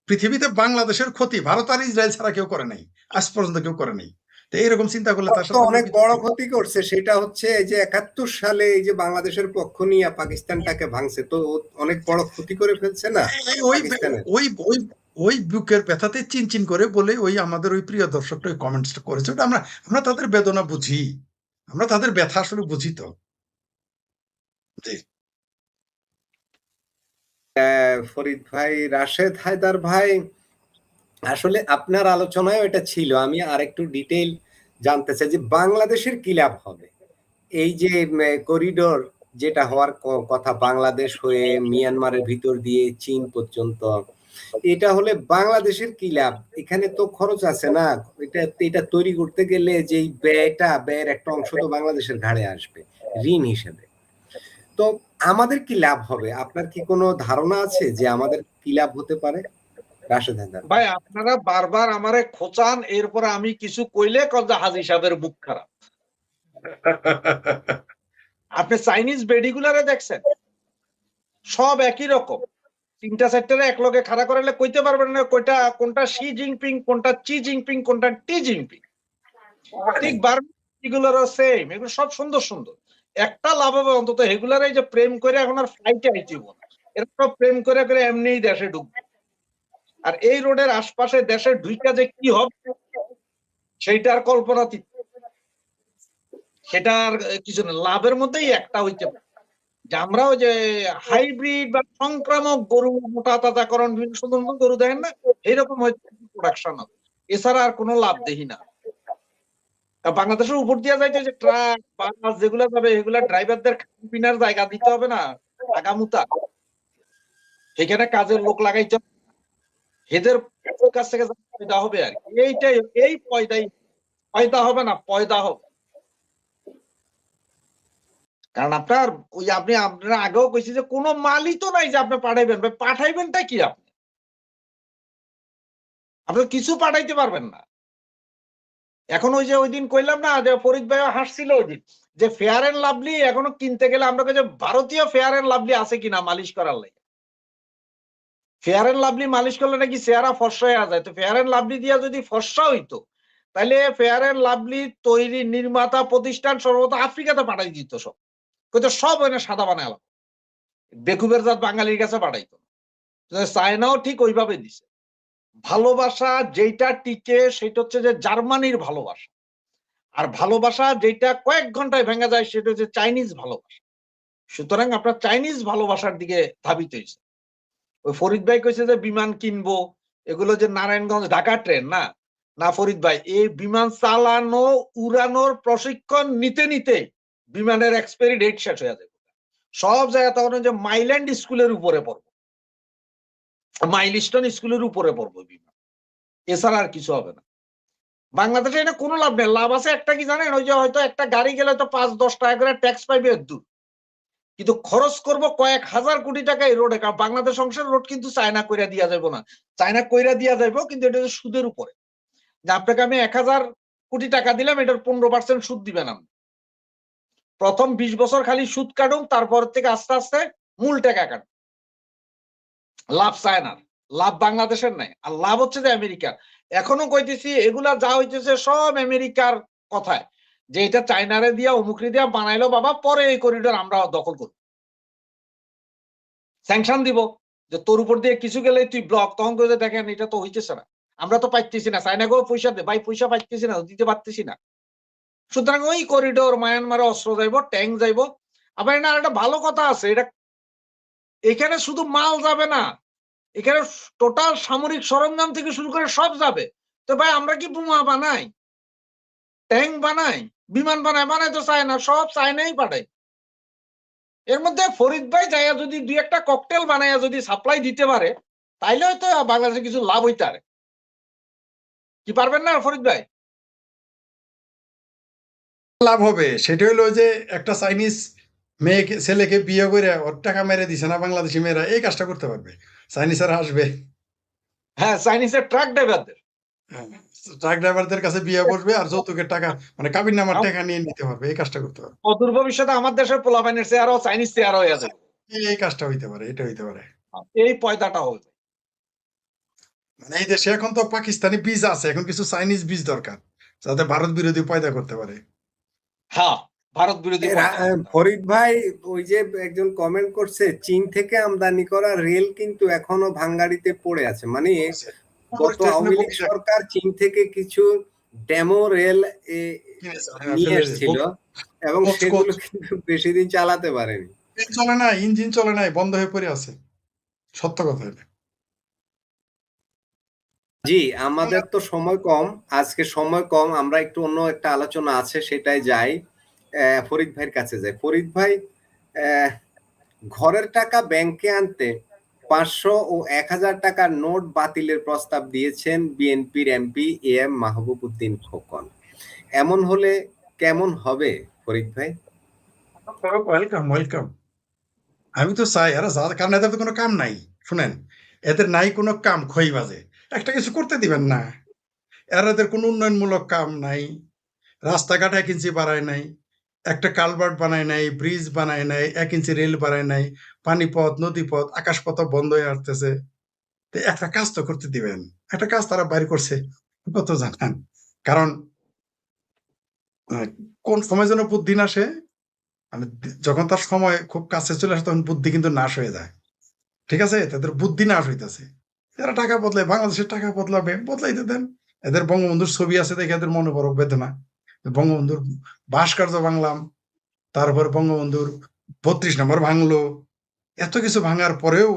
পৃথিবীতে বাংলাদেশের ক্ষতি ভারত আর ইসরায়েল ছাড়া কেউ করে নাই, আজ পর্যন্ত কেউ করে নাই। তো এইরকম চিন্তা করলে তার সাথে অনেক বড় ক্ষতি করছে। সেটা হচ্ছে এই যে 71 সালে এই যে বাংলাদেশের পক্ষ নিয়ে পাকিস্তানটাকে ভাঙছে, তো অনেক বড় ক্ষতি করে ফেলছে না পাকিস্তানের। ওই বুকের ব্যথাতে চিনচিন করে বলে ওই আমাদের ওই প্রিয় দর্শকটা ওই কমেন্টসটা করেছে। ওটা আমরা তাদের বেদনা বুঝি, আমরা তাদের ব্যথা আসলে বুঝি তো। জি ফরিদ ভাই, রাশেদ হায়দার ভাই, আসলে আপনার আলোচনায় এটা ছিল, আমি আরেকটু ডিটেইল জানতে চাই যে বাংলাদেশের কি লাভ হবে এই যে করিডোর যেটা হওয়ার কথা, বাংলাদেশ হয়ে মিয়ানমারের ভিতর দিয়ে চীন পর্যন্ত, এটা হলে বাংলাদেশের কি লাভ? এখানে তো খরচ আছে না, এটা তৈরি করতে গেলে যে ব্যয়ের একটা অংশ তো বাংলাদেশের ঘাড়ে আসবে ঋণ হিসেবে। তো আমাদের কি লাভ হবে? আপনার কি কোনো ধারণা আছে যে আমাদের কি লাভ হতে পারে? রাশেদ হায়দার ভাই, আপনারা বারবার আমারে খোঁচান, এরপরে আমি কিছু কইলে কজা হাজী সাহেবের মুখ খারাপ। আপনি চাইনিজ বেডিগুলারে দেখছেন, সব একই রকম। 3টা-4টারে এক লগে খাড়া করালে কইতে পারবেন না কোনটা শি জিনপিং, কোনটা চি জিনপিং, কোনটা টি জিনপিং। ঠিক বারগুলোরও সেম, এগুলো সব সুন্দর সুন্দর। একটা লাভ হবে অন্তত, এগুলার এই যে প্রেম করে এখন আর ফ্লাইটে আইতেব না, এরকম প্রেম করে করে এমনিই দেশে ঢুকবে। আর এই রোডের আশপাশে দেশে ঢুইকা যে কি হবে সেইটার কল্পনাতীত, সেটার কিছু না। লাভের মধ্যেই একটা হইতে পারে যে আমরাও যে হাইব্রিড বা সংক্রামক গরু, মোটা তাজাকরণ, বিভিন্ন সুন্দর সুন্দর গরু দেখেন না, এইরকম হয়তো প্রোডাকশন হবে। এছাড়া আর কোনো লাভ দেখি না। বাংলাদেশের উপর দিয়ে যাইতে যে ট্রাক বাস যেগুলা যাবে, এগুলা ড্রাইভারদের পিনার জায়গা দিতে হবে না, আগামুতা সেখানে কাজের লোক লাগাইতে হবে, এদের কাছ থেকে পয়দা হবে আর কি। এইটাই, এই পয়দা হবে না, পয়দা হবে। কারণ আপনারা আগেও কইছি যে কোনো মালই তো নাই যে আপনি পাঠাইবেন। পাঠাইবেনটা কি? আপনি কিছু পাঠাইতে পারবেন না। এখন ওই যে ওই দিন কইলাম না যে ফরিদ ভাই হাসছিল ওই দিন, যে ফেয়ার এন্ড লাভলি এখনো কিনতে গেলে আমরা যে ভারতীয় ফেয়ার এন্ড লাভলি আছে কিনা মালিশ করার লাগে। ফেয়ার এন্ড লাভলি মালিশ করলে নাকি চেহারা ফর্সা হয়ে যায়। তো ফেয়ার এন্ড লাভলি দিয়া যদি ফর্সা হইতো, তাহলে ফেয়ার এন্ড লাভলি তৈরি নির্মাতা প্রতিষ্ঠান সর্বত আফ্রিকাতে পাঠাই দিত সব। কিন্তু সব ওই সাদা বানালাম, বেকুবের জাত বাঙালির কাছে পাঠাইতো। চায়নাও ঠিক ওইভাবে দিছে। ভালোবাসা যেটা টিকে সেটা হচ্ছে যে জার্মানির ভালোবাসা, আর ভালোবাসা যেটা কয়েক ঘন্টায় ভেঙে যায় সেটা হচ্ছে চাইনিজ ভালোবাসা। সুতরাং আপনার চাইনিজ ভালোবাসার দিকে ধাবিত হয়েছে। ওই ফরিদ ভাই কইছে যে বিমান কিনবো, এগুলো যে নারায়ণগঞ্জ ঢাকা ট্রেন না, না ফরিদ ভাই, এই বিমান চালানো উড়ানোর প্রশিক্ষণ নিতে নিতে বিমানের এক্সপায়ারি ডেট শেষ হয়ে যাবে। সব জায়গায় তখন যে মাইল্যান্ড স্কুলের উপরে পড়বো, মাইলস্টোন স্কুলের উপরে পড়বো বিমান, এছাড়া আর কিছু হবে না। বাংলাদেশে এটা কোনো লাভ নেই। লাভ আছে একটা কি জানেন, ওই যে হয়তো একটা গাড়ি গেলে তো 5-10 টাকা করে ট্যাক্স পাইবে দূর, কিন্তু খরচ করব কয়েক হাজার কোটি টাকা এই রোডে। কারণ বাংলাদেশ অংশের রোড কিন্তু চায়না কইরা দিয়া যাইব না, চায়না কইরা দিয়া যাইব, কিন্তু এটা সুদের উপরে। যে আপনাকে আমি 1000 কোটি টাকা দিলাম, এটার 15% সুদ দিবেন আপনি। প্রথম 20 বছর খালি সুদ কাটুন, তারপর থেকে আস্তে আস্তে মূল টাকা কাটুন। লাভ চায়নার, লাভ বাংলাদেশের নাই। আর লাভ হচ্ছে যে আমেরিকার। এখনো কইতেছি এগুলা যা হইতেছে সব আমেরিকার কথায়, যে এটা চায়নারে দিয়া অমুকরে দিয়া বানাইলো বাবা, পরে এই করিডোর আমরা দখল করব, স্যাংশন দিব, যে তোর উপর দিয়ে কিছু গেলে তুই ব্লক, তখন করে দেখেন এটা তো হইতেছে না, আমরা তো পাইতেছি না, চায়নাকেও পয়সা দে ভাই, পয়সা পাইতেছি না, দিতে পারতেছি না। সুতরাং ওই করিডোর মায়ানমারে অস্ত্র যাইব, ট্যাঙ্ক যাইব। আবার না, একটা ভালো কথা আছে, এটা এখানে শুধু মাল যাবে না, এখানে টোটাল সামরিক সরঞ্জাম থেকে শুরু করে সব যাবে। তো ভাই আমরা কি বোমা বানাই, ট্যাঙ্ক বানাই, বিমান বানাই? বানাই তো চায় না, সব চায়নাই পাঠায়। এর মধ্যে ফরিদ ভাই যাইয়া যদি 2-1টা ককটেল বানাইয়া যদি সাপ্লাই দিতে পারে, তাইলে হয়তো বাংলাদেশে কিছু লাভ হইতে পারে। কি পারবেন না ফরিদ ভাই? লাভ হবে সেটা হলো যে একটা চাইনিজ মেয়েকে ছেলেকে বিয়ে করে ওর টাকা মেরে দিছে না, বাংলাদেশি মেয়েরা এই কাজটা করতে পারবে। চাইনিজরা আসবে, হ্যাঁ, চাইনিজের ট্রাক ড্রাইভারদের, ট্রাক ড্রাইভারদের কাছে বিয়ে বসবে আর যৌতুকের টাকা মানে কাবিন নামার টাকা নিয়ে নিতে পারবে, এই কাজটা করতে পারবে। অদূর ভবিষ্যতে আমার দেশের পোলাপাইনের চেহারাও চাইনিজ চেহারা হয়ে যাবে, এই কাজটা হইতে পারে, এটা হইতে পারে। এই পয়দাটা হবে। মানে এই দেশে এখন তো পাকিস্তানি বীজ আছে, এখন কিছু চাইনিজ বীজ দরকার যাতে ভারত বিরোধী পয়দা করতে পারে। হ্যাঁ, ভারত বিরোধী ফরিদ ভাই, ওই যে একজন কমেন্ট করছে চীন থেকে আমদানি করা রেল কিন্তু এখনো ভাঙ্গারিতে পড়ে আছে। মানে গত আওয়ামী লীগ সরকার চীন থেকে কিছু ডেমো রেল নিয়ে এসেছিল এবং সেগুলো কিন্তু বেশি দিন চালাতে পারেনি, চলে না, ইঞ্জিন চলে নাই, বন্ধ হয়ে পড়ে আছে। সত্য কথা এটা। জি, আমাদের তো সময় কম, আজকে সময় কম, আমরা একটু অন্য একটা আলোচনা আছে সেটাই যাই। ফরিদ ভাইয়ের কাছে যাই। ফরিদ ভাই, ঘরের টাকা ব্যাংকে আনতে 500 ও 1000 টাকার নোট বাতিলের প্রস্তাব দিয়েছেন বিএনপির এমপি এম মাহবুব উদ্দিন খোকন। এমন হলে কেমন হবে ফরিদ ভাই? Welcome welcome. আমি তো চাই এরা যা, কারণ এদের তো কোনো কাম নাই। শুনেন, এদের নাই কোনো কাম, খই বাজে, একটা কিছু করতে দিবেন না। এদের কোনো উন্নয়নমূলক কাম নাই, রাস্তাঘাট 1 ইঞ্চি বাড়ায় নাই, একটা কালভার্ট বানায় নাই, ব্রিজ বানায় নাই, 1 ইঞ্চি রেল বাড়ায় নাই, পানিপথ, নদীপথ, আকাশপথ বন্ধ হয়ে আসতেছে। তো একটা কাজ তো করতে দিবেন। একটা কাজ তারা বাইর করছে, কত জানেন? কারণ কোন সময় যেন বুদ্ধি নাশে, মানে যখন তার সময় খুব কাছে চলে আসে তখন বুদ্ধি কিন্তু নাশ হয়ে যায়। ঠিক আছে, তাদের বুদ্ধি নাশ হইতেছে। যারা টাকা বদলায়, বাংলাদেশের টাকা বদলাবে, বদলাইতে দেন। এদের বঙ্গবন্ধুর ছবি আছে দেখে এদের মনে বড় বেদনা। বঙ্গবন্ধুর ভাস্কর্য ভাঙলাম, তারপর বঙ্গবন্ধুর 32 নম্বর ভাঙলো, এত কিছু ভাঙার পরেও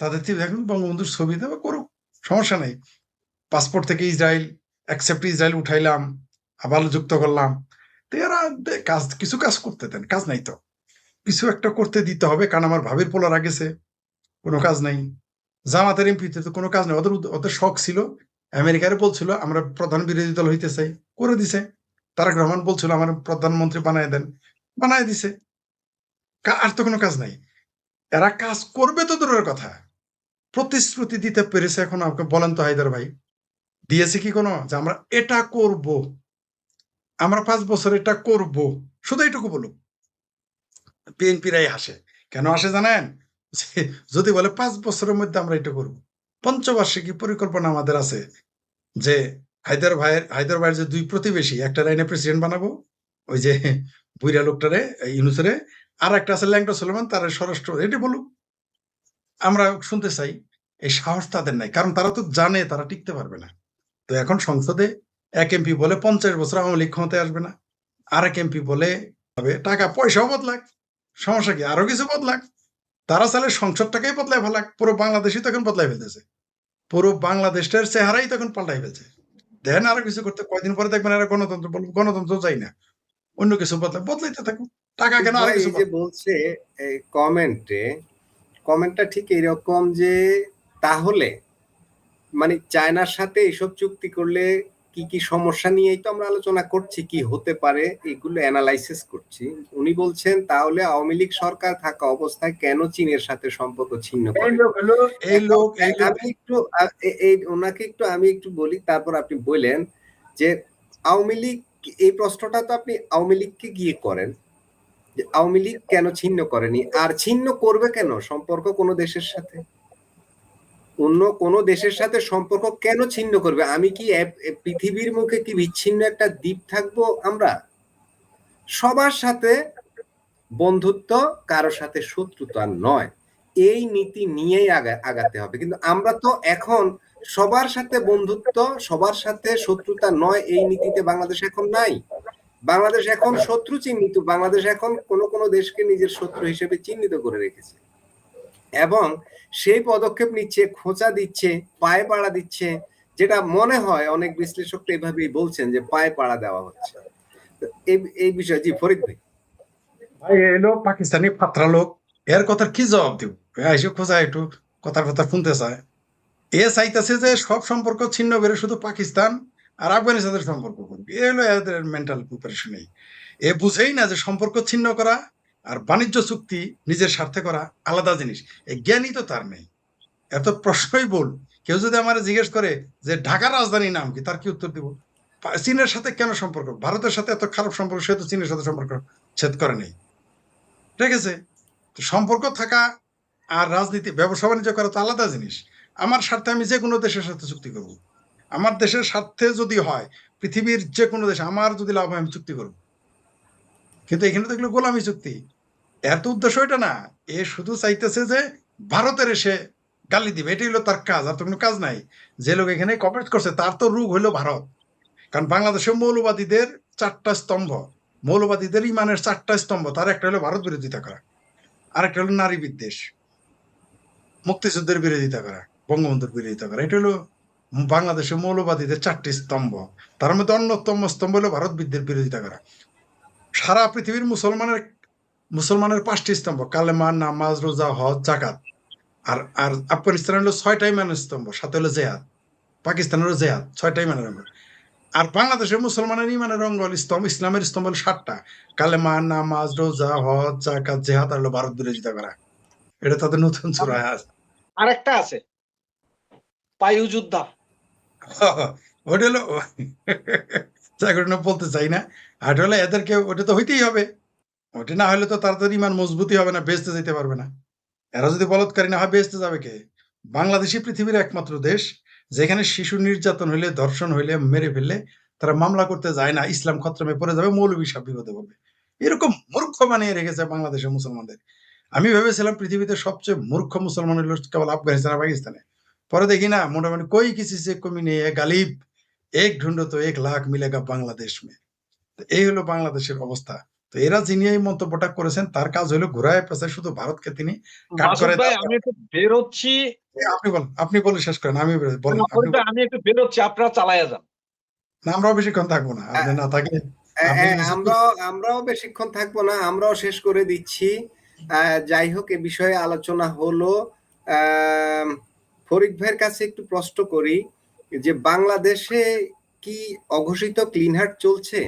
তাদের দেখুন বঙ্গবন্ধুর ছবি দেবে, করুক, সমস্যা নেই। পাসপোর্ট থেকে ইসরায়েল অ্যাকসেপ্ট ইসরায়েল উঠাইলাম, আবার যুক্ত করলাম। তো এরা কাজ, কিছু কাজ করতে দেন, কাজ নাই তো কিছু একটা করতে দিতে হবে। কারণ আমার ভাবির পোলারা গেছে, কোনো কাজ নাই। জামাতের এমপিতে তো কোনো কাজ নেই। ওদের ওদের শখ ছিল, আমেরিকারে বলছিল আমরা প্রধান বিরোধী দল হইতে চাই, করে দিছে। তারেক রহমান বলছিল আমার প্রধানমন্ত্রী বানায় দেন, বানায় দিছে। আর তো কোনো কাজ নাই। এরা কাজ করবে তো দূরের কথা, প্রতিশ্রুতি দিতে পেরেছে এখন? আমাকে বলেন তো হায়দার ভাই, দিয়েছে কি কোনো, যে আমরা এটা করব, আমরা 5 বছর এটা করব, শুধু এইটুকু বলুক। বিএনপিরাই হাসে, কেন হাসে জানেন? যদি বলে 5 বছরের মধ্যে আমরা এটা করব। পঞ্চবার্ষিকী পরিকল্পনা আমাদের আছে, যে হায়দার ভাইয়ের যে 2 প্রতিবেশী, একটা লাইনে প্রেসিডেন্ট বানাবো, ওই যে বুইরা লোকটারে, ইউনুসরে, আর একটা আছে ল্যাংটা সুলেমান, তার স্বরাষ্ট্র, এটি বলুক, আমরা শুনতে চাই। এই সাহস তাদের নাই, কারণ তারা তো জানে তারা টিকতে পারবে না। তো এখন সংসদে এক এমপি বলে 50 বছর আওয়ামী লীগ ক্ষমতায় আসবে না, আরেক এমপি বলে টাকা পয়সাও বদলাক, সমস্যা কি, আরো কিছু বদলাক, তারা চাইলে সংসদটাকেই বদলায় ফেলাক, পুরো বাংলাদেশই তখন বদলাই ফেলতেছে, পুরো বাংলাদেশের চেহারাই তখন পাল্টাই ফেলছে। দেন আরো কিছু করতে, কয়দিন পরে দেখবেন এরা গণতন্ত্র বলবো, গণতন্ত্র চাই না, অন্য কিছু বদলাইতে থাকুক, টাকা কেন আরো ভাই কিছু এই যে বলছে এই কমেন্টটা ঠিক এরকম যে তাহলে মানে চায়নার সাথে এসব চুক্তি করলে কি কি সমস্যা নিয়েই তো আমরা আলোচনা করছি, কি হতে পারে এগুলো অ্যানালাইসিস করছি। উনি বলছেন তাহলে আওয়ামী লীগ সরকার থাকা অবস্থায় কেন চীনের সাথে সম্পর্ক ছিন্ন করে। এই লোক আমি একটু ওনাকে আমি একটু বলি, তারপর আপনি বললেন যে আওয়ামী লীগ, এই প্রশ্নটা তো আপনি আওয়ামী লীগকে গিয়ে করেন যে আওয়ামী লীগ কেন ছিন্ন করেনি, আর ছিন্ন করবে কেন সম্পর্ক কোনো দেশের সাথে, অন্য কোনো দেশের সাথে সম্পর্ক কেন ছিন্ন করবে? আমি কি পৃথিবীর মুখে কি বিচ্ছিন্ন একটা দ্বীপ থাকবো? আমরা সবার সাথে বন্ধুত্ব, কারো সাথে শত্রুতা নয়, এই নীতি নিয়েই আগাতে হবে। কিন্তু আমরা তো এখন সবার সাথে বন্ধুত্ব, সবার সাথে শত্রুতা নয়, এই নীতিতে বাংলাদেশ এখন নাই। বাংলাদেশ এখন শত্রু চিহ্নিত, বাংলাদেশ এখন কোনো দেশকে নিজের শত্রু হিসেবে চিহ্নিত করে রেখেছে এবং সেই পদক্ষেপ নিচ্ছে, খোঁচা দিচ্ছে, পায়ে পাড়া দিচ্ছে, যেটা মনে হয় অনেক বিশ্লেষক তো এভাবেই বলছেন যে পায়ে পাড়া দেওয়া হচ্ছে। এই বিষয়ে জি ফরিদ ভাই। ভাই এলো পাকিস্তানি ফাত্রা লোক, এর কথার কি জবাব দিব? এসে খোঁজা একটু কথার কথা শুনতে চায়, এ চাইতেছে যে সব সম্পর্ক ছিন্ন করে শুধু পাকিস্তান আর আফগানিস্তানের সম্পর্ক করবে, এ হলো এদের মেন্টাল প্রিপারেশন। এ বুঝেই না যে সম্পর্ক ছিন্ন করা আর বাণিজ্য চুক্তি নিজের স্বার্থে করা আলাদা জিনিস, এই জ্ঞানই তো তার নেই। এত প্রশ্নই বল, কেউ যদি আমার জিজ্ঞেস করে যে ঢাকার রাজধানীর নাম কি, তার কি উত্তর দিব? চীনের সাথে কেন সম্পর্ক, ভারতের সাথে এত খারাপ সম্পর্ক, সে তো চীনের সাথে সম্পর্ক ছেদ করে নেই, ঠিক আছে? তো সম্পর্ক থাকা আর রাজনীতি, ব্যবসা বাণিজ্য করা তো আলাদা জিনিস। আমার স্বার্থে আমি যে কোনো দেশের সাথে চুক্তি করব, আমার দেশের স্বার্থে যদি হয়, পৃথিবীর যে কোনো দেশ আমার যদি লাভ হয় আমি চুক্তি করব। কিন্তু এখানে তো এগুলো গোলামি চুক্তি, এত উদ্দেশ্য এটা না। এ শুধু চাইতেছে যে ভারতের এসে গালি দিবে, এটাই হলো তার কাজ, আর তো কোনো কাজ নাই। যে লোক এখানে কপারেট করছে তার তো রোগ হইলো ভারত। কারণ বাংলাদেশের মৌলবাদীদের 4টা স্তম্ভ, মৌলবাদীদের ইমানের 4টা স্তম্ভ, তার একটা হলো ভারত বিরোধিতা করা, আরেকটা হলো নারী বিদ্বেষ, মুক্তিযুদ্ধের বিরোধিতা করা, বঙ্গবন্ধুর বিরোধিতা করা। এটা হলো বাংলাদেশের মৌলবাদীদের 4টি স্তম্ভ। তার মধ্যে অন্যতম স্তম্ভ হলো ভারত বিরোধিতা করা। সারা পৃথিবীর মুসলমানের 5টি স্তম্ভ, কালেমা, নামাজ, রোজা, হজ, জাকাত। আর আর আফগানিস্তানের হলো 6টা ইমানের স্তম্ভ, সাথে হলো জেহাদ। পাকিস্তানের হলো জেহাদ, 6টা ইমানের অঙ্গ। আর বাংলাদেশের মুসলমানের ইমানের অঙ্গ হল ইসলামের স্তম্ভ হলো 7টা, কালেমা, নামাজ, রোজা, হজ, জাকাত, জেহাদ, আর হলো ভারত বিরোধিতা করা। এটা তাদের নতুন চূড়ায় আছে। আরেকটা আছে পায়ু যোদ্ধা, ওটা হলো বলতে চাই না, আর হলো এদেরকে ওটা তো হইতেই হবে, ওটা না হলে তো তাড়াতাড়ি ইমান মজবুতি হবে না, বেহেশতে যেতে পারবে না। এরা যদি বলৎকারী না হয় বেহেশতে যাবে কে? বাংলাদেশই পৃথিবীর একমাত্র দেশ যেখানে শিশু নির্যাতন হইলে, ধর্ষণ হইলে, মেরে ফেললে তারা মামলা করতে যায় না, ইসলাম খতরমে পড়ে যাবে, মৌলবী সাহেব বিপদে পড়বে। এরকম মূর্খ বানিয়ে রেখেছে বাংলাদেশের মুসলমানদের। আমি ভেবেছিলাম পৃথিবীতে সবচেয়ে মূর্খ মুসলমান হলো কেবল আফগানিস্তান আর পাকিস্তানে, পরে দেখি না, মোটামুটি কই কিসি সে কমি নেই, গালিব এক ঢুন্ডো তো 1 লাখ মিলেগা বাংলাদেশ মে। এই হলো বাংলাদেশের অবস্থা। তো এরা যিনি এই মন্তব্যটা করেছেন তার কাজ হলো ঘুরায় পেঁচায় শুধু ভারতকে তিনি কাট করে। আমি একটু বেরোচ্ছি, আপনি বলে শেষ করেন, আমি বলেন। আমি একটু বেরোচ্ছি, আপনারা চালাইয়া যান। না, আমরাও বেশিক্ষণ থাকবো না, আপনি না থাকলে আমরাও বেশিক্ষণ থাকবো না, আমরাও শেষ করে দিচ্ছি। যাই হোক, এ বিষয়ে আলোচনা হলো। ফরিদ ভাইয়ের কাছে একটু প্রশ্ন করি যে বাংলাদেশে কি অঘোষিত ক্লিন হার্ট চলছে?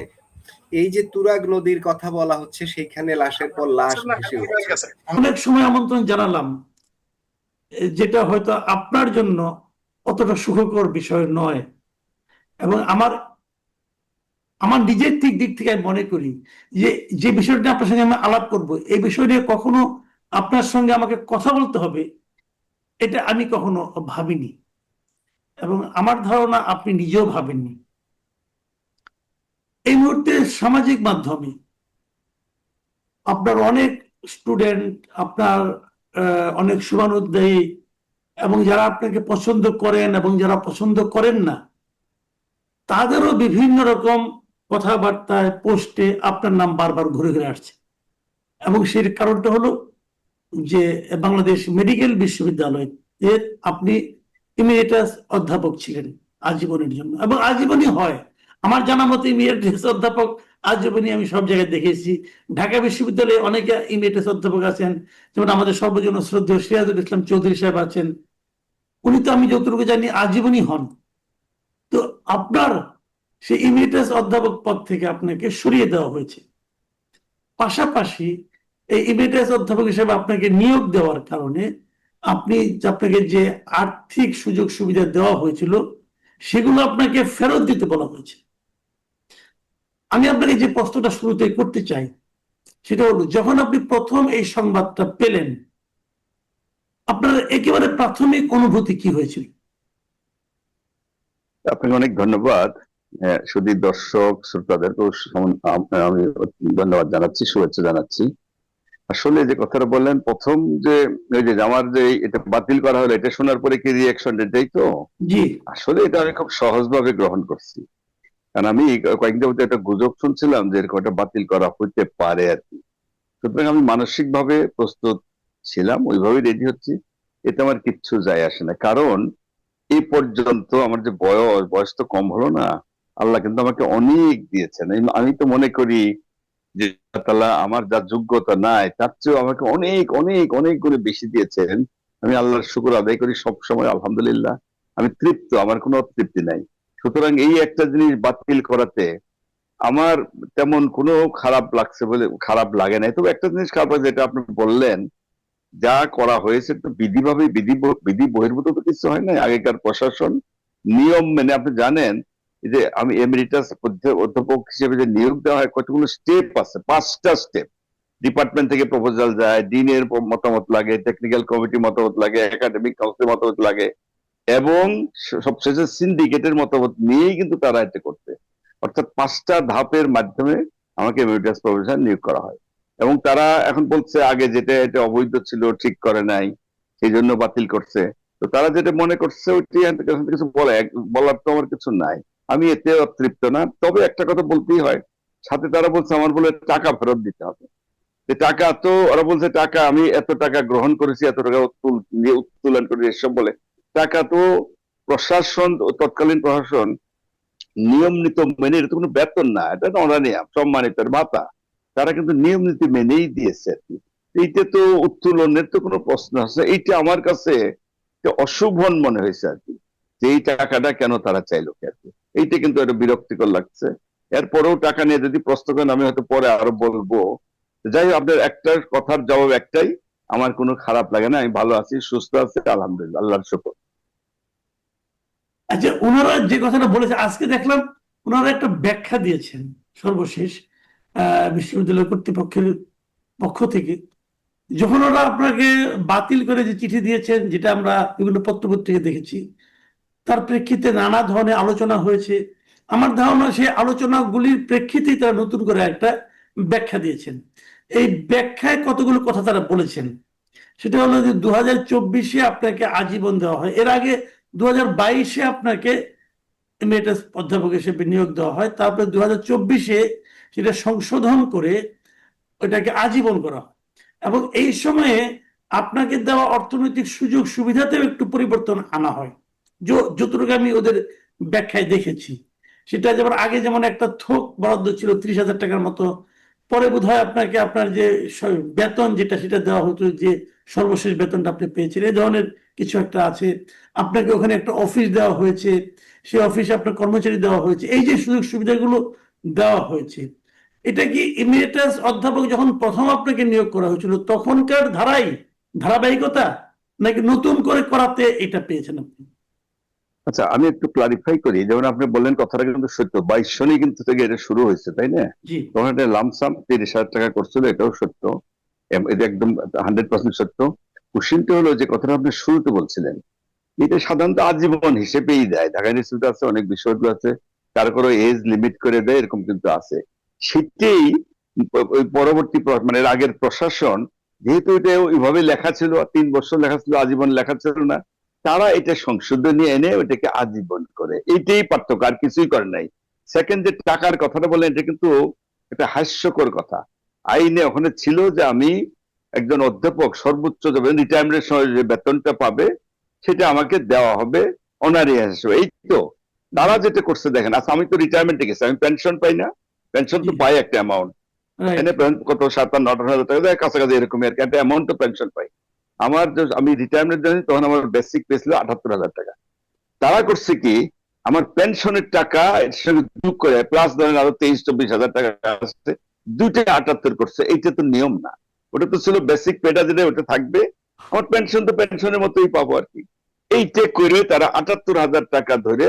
এই যে তুরাগ নদীর কথা বলা হচ্ছে, সেখানে লাশের পর লাশ ভেসে উঠছে। অনেক সময় আমন্ত্রণ জানালাম, যেটা হয়তো আপনার জন্য অতটা সুখকর বিষয় নয়, এবং আমার নিজের দিক থেকে আমি মনে করি যে বিষয়টা আপনার সঙ্গে আমি আলাপ করব, এই বিষয় নিয়ে কখনো আপনার সঙ্গে আমাকে কথা বলতে হবে, এটা আমি কখনো ভাবিনি, এবং আমার ধারণা আপনি নিজেও ভাবেননি। এই মুহূর্তে সামাজিক মাধ্যমে আপনার অনেক স্টুডেন্ট, আপনার অনেক শুভানুধ্যায়ী, এবং যারা আপনাকে পছন্দ করেন এবং যারা পছন্দ করেন না, তাদেরও বিভিন্ন রকম কথাবার্তায়, পোস্টে আপনার নাম বারবার ঘুরে ঘুরে আসছে। এবং সেই কারণটা হলো যে বাংলাদেশ মেডিকেল বিশ্ববিদ্যালয় এর আপনি ইমিরেটাস অধ্যাপক ছিলেন আজীবনের জন্য, এবং আজীবনই হয় আমার জানা মতে। ইমিরেটাস অধ্যাপক আজীবনই আমি সব জায়গায় দেখেছি। ঢাকা বিশ্ববিদ্যালয়ে অনেকে ইমিরেটাস অধ্যাপক আছেন, যেমন আমাদের সর্বজন শ্রদ্ধেয় সিরাজুল ইসলাম চৌধুরী সাহেব আছেন, উনি তো আমি যতটুকু জানি আজীবনই হন। তো আপনার সেই ইমিরেটাস অধ্যাপক পদ থেকে আপনাকে সরিয়ে দেওয়া হয়েছে, পাশাপাশি এই ইমিরেটাস অধ্যাপক হিসেবে আপনাকে নিয়োগ দেওয়ার কারণে আপনাকে যে আর্থিক সুযোগ সুবিধা দেওয়া হয়েছিল সেগুলো আপনাকে ফেরত দিতে বলা হয়েছে। আমি আপনাকে যে প্রশ্নটা শুরুতে করতে চাই সেটা হলো, যখন আপনি প্রথম এই সংবাদটা পেলেন, আপনার একেবারে প্রাথমিক অনুভূতি কি হয়েছিল? আপনাকে অনেক ধন্যবাদ। শুধু দর্শক শ্রোতাদেরকেও আমি ধন্যবাদ জানাচ্ছি, শুভেচ্ছা জানাচ্ছি। আসলে যে কথাটা বললেন প্রথম, যে ওই যে আমার যে এটা বাতিল করা হলো, এটা শোনার পরে কি রিয়াকশন, এটাই তো। জি, আসলে এটা আমি খুব সহজভাবে গ্রহণ করছি, কারণ আমি কয়েকদিন মধ্যে একটা গুজব শুনছিলাম যে এরকম একটা বাতিল করা হইতে পারে আর কি। সুতরাং আমি মানসিক ভাবে প্রস্তুত ছিলাম, ওইভাবেই রেডি হচ্ছি। এতে আমার কিচ্ছু যায় আসে না, কারণ এই পর্যন্ত আমার যে বয়স তো কম হলো না, আল্লাহ কিন্তু আমাকে অনেক দিয়েছেন। আমি তো মনে করি যে আল্লাহ তাআলা আমার যা যোগ্যতা নাই তার চেয়েও আমাকে অনেক অনেক অনেক গুণে বেশি দিয়েছেন। আমি আল্লাহর শুকর আদায় করি সব সময়, আলহামদুলিল্লাহ। আমি তৃপ্ত, আমার কোনো অতৃপ্তি নাই। সুতরাং এই একটা জিনিস বাতিল করাতে আমার তেমন কোনো খারাপ লাগছে বলে খারাপ লাগে নাই। তবে একটা জিনিস খারাপ লাগে, যেটা আপনি বললেন, যা করা হয়েছে তো বিধিভাবে বিধি বহির্ভূত তো কিছু হয় না। আগেকার প্রশাসন নিয়ম মেনে, আপনি জানেন যে আমি এমিরিটাস অধ্যাপক হিসেবে যে নিয়োগ দেওয়া হয়, কতগুলো স্টেপ আছে, 5টা স্টেপ। ডিপার্টমেন্ট থেকে প্রপোজাল যায়, ডিনের মতামত লাগে, টেকনিক্যাল কমিটি মতামত লাগে, একাডেমিক কাউন্সিল মতামত লাগে, এবং সবশেষে সিন্ডিকেটের মতামত নিয়েই কিন্তু তারা এটা করতে। অর্থাৎ 5টা ধাপের মাধ্যমে আমাকে এমিরিটাস প্রফেসর নিয়োগ করা হয়। এবং তারা এখন বলছে আগে যেটা এটা অবৈধ ছিল, ঠিক করে নাই, সেই জন্য বাতিল করছে। তো তারা যেটা মনে করছে ওইটি কিছু বলার তো আমার কিছু নাই। আমি এতে তৃপ্ত না। তবে একটা কথা বলতেই হয়, সাথে তারা বলছে আমার বলে টাকা ফেরত দিতে হবে। যে টাকা তো, ওরা বলছে টাকা আমি এত টাকা গ্রহণ করেছি, এত টাকা উত্তোলন করেছি, এসব বলে। টাকা তো প্রশাসন, তৎকালীন প্রশাসন নিয়ম নীতি মেনে, এটা তো কোনো বেতন না, এটা তো অনানিয়াম, সম্মানিত ভাতা, তারা কিন্তু নিয়ম নীতি মেনেই দিয়েছে আর কি। এইটা তো উত্তোলনের তো কোনো প্রশ্ন আছে। এইটা আমার কাছে অশুভন মনে হয়েছে আর কি, যে এই টাকাটা কেন তারা চাইলো আর কি। এইটা কিন্তু একটা বিরক্তিকর লাগছে। এরপরেও টাকা নিয়ে যদি প্রশ্ন করেন, আমি হয়তো পরে আরো বলবো। যাই হোক, আপনার একটা কথার জবাব একটাই, আমার কোনো খারাপ লাগে না, আমি ভালো আছি, সুস্থ আছি, আলহামদুলিল্লাহ, আল্লাহর শুকর। আচ্ছা, ওনারা যে কথাটা বলেছে আজকে দেখলাম, ওনারা একটা ব্যাখ্যা দিয়েছেন সর্বশেষ বিশ্ববিদ্যালয় কর্তৃপক্ষের পক্ষ থেকে, যখন ওরা আপনাকে বাতিল করে যে চিঠি দিয়েছেন, যেটা আমরা বিভিন্ন পত্রপত্রিকা দেখেছি, তার প্রেক্ষিতে নানা ধরনের আলোচনা হয়েছে। আমার ধারণা সেই আলোচনাগুলির প্রেক্ষিতেই তারা নতুন করে একটা ব্যাখ্যা দিয়েছেন। এই ব্যাখ্যায় কতগুলো কথা তারা বলেছেন। সেটা হলো যে 2024-এ আপনাকে আজীবন দেওয়া হয়, এর আগে 2022-এ আপনাকে এমিরেটাস অধ্যাপক হিসেবে নিয়োগ দেওয়া হয়, তারপরে 2024-এ সেটা সংশোধন করে ওটাকে আজীবন করা হয়, এবং এই সময়ে আপনাকে দেওয়া অর্থনৈতিক সুযোগ সুবিধাতেও একটু পরিবর্তন আনা হয়। যতটুকু আমি ওদের ব্যাখ্যায় দেখেছি, সেটা যেমন আগে যেমন একটা থোক বরাদ্দ ছিল 30,000 টাকার মতো, পরে বোধহয় আপনাকে আপনার যে বেতন যেটা সেটা দেওয়া হতো, যে সর্বশেষ বেতনটা আপনি পেয়েছেন, এই ধরনের কিছু একটা আছে। আপনাকে ওখানে একটা অফিস দেওয়া হয়েছে, সেই অফিসে আপনার কর্মচারী দেওয়া হয়েছে। এই যে সুযোগ সুবিধাগুলো দেওয়া হয়েছে, এটা কি ইমিরেটাস অধ্যাপক যখন প্রথম আপনাকে নিয়োগ করা হয়েছিল তখনকার ধারাবাহিকতা, নাকি নতুন করে করাতে এটা পেয়েছেন আপনি? আচ্ছা, আমি একটু ক্লারিফাই করি। যেমন আপনি বললেন, কথাটা কিন্তু সত্য, 22 সনই কিন্তু থেকে এটা শুরু হয়েছে, তাই না? জি, তখন এটা লামসাম 30,000 টাকা করছিল, এটাও সত্য, এটা একদম 100% সত্য। কোশ্চেনটা হলো যে কথাটা আপনি শুরুতে বলছিলেন, এটা সাধারণত আজীবন হিসেবেই দেয়। ঢাকা ইউনিভার্সিটি আছে, অনেক বিশ্ববিদ্যালয় আছে, কারো কারো এজ লিমিট করে দেয়, এরকম কিন্তু আছে। সেটাই ওই পরবর্তী মানে এর আগের প্রশাসন, যেহেতু এটা ওইভাবে লেখা ছিল, 3 বছর লেখা ছিল, আজীবন লেখা ছিল না, তারা এটা সংশোধনী এনে ওইটাকে আজীবন করে। এইটাই পার্থক্য, আর কিছুই করে নাই। সেকেন্ড, যে টাকার কথাটা বললেন, এটা কিন্তু একটা হাস্যকর কথা। আইনে ওখানে ছিল যে আমি একজন অধ্যাপক সর্বোচ্চ রিটায়ারমেন্টের সময় যে বেতনটা পাবে সেটা আমাকে দেওয়া হবে অনারিয়াস হিসেবে। এই তো তারা যেটা করছে দেখেন, আচ্ছা আমি তো রিটায়ারমেন্টে গেছি, আমি পেনশন পাই না? পেনশন তো জি। পাই একটা অ্যামাউন্ট, রাইট। কত 57-58 হাজার টাকা দেয়, কাছাকাছি এরকম আর কি একটা অ্যামাউন্ট তো পেনশন পাই। আমি রিটায়ারমেন্ট জানি তখন আমার বেসিক পে ছিল 78,000 টাকা। তারা করছে কি, আমার পেনশনের টাকা এর সঙ্গে যোগ করে প্লাস ধরেন আরো 23-24 হাজার টাকা আসছে, দুইটা 78 করছে। এইটা তো নিয়ম না, ওটা তো ছিল বেসিক পেটা যেটা ওটা থাকবে, আমার পেনশন তো পেনশনের মতোই পাবো আর কি। এইটা করে তারা 78,000 টাকা ধরে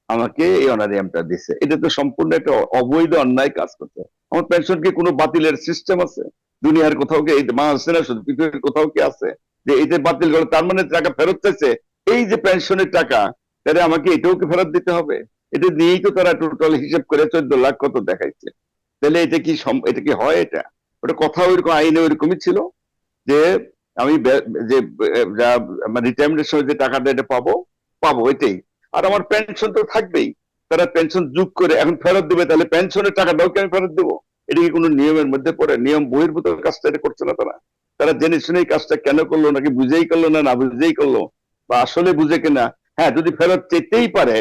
আমাকে এই অনারিয়ামটা দিছে। এটা তো সম্পূর্ণ একটা অবৈধ অন্যায় কাজ করছে। আমার পেনশন কি কোনো বাতিলের সিস্টেম আছে দুনিয়ার কোথাও? কি এই বাংলাদেশে না, শুধু পৃথিবীর কোথাও কি আছে যে এইটা বাতিল করে তার মানে টাকা ফেরত চাইছে? এই যে পেনশনের টাকা, তাহলে আমাকে এটাও কি ফেরত দিতে হবে? এটা দিয়েই তো তারা টোটাল হিসেব করে 14 লাখ কত দেখাইছে। তাহলে এটা কি এটা কি হয়? এটা ওটা কথা ওইরকম আইনে ওইরকমই ছিল যে আমি যে রিটায়ারমেন্টের সময় যে টাকাটা এটা পাবো এটাই, আর আমার পেনশন তো থাকবেই। তারা পেনশন যোগ করে এখন ফেরত দিবে, তাহলে পেনশনের টাকাটাও কি আমি ফেরত দেবো? এটা কি কোনো নিয়মের মধ্যে পড়ে? নিয়ম বহির্ভূত কাজটা এটা করছে না তারা। তারা জেনে শুনেই কাজটা কেন করলো, নাকি বুঝেই করলো না বুঝেই করলো, বা আসলে বুঝে কিনা। হ্যাঁ, যদি ফেরত চেতেই পারে,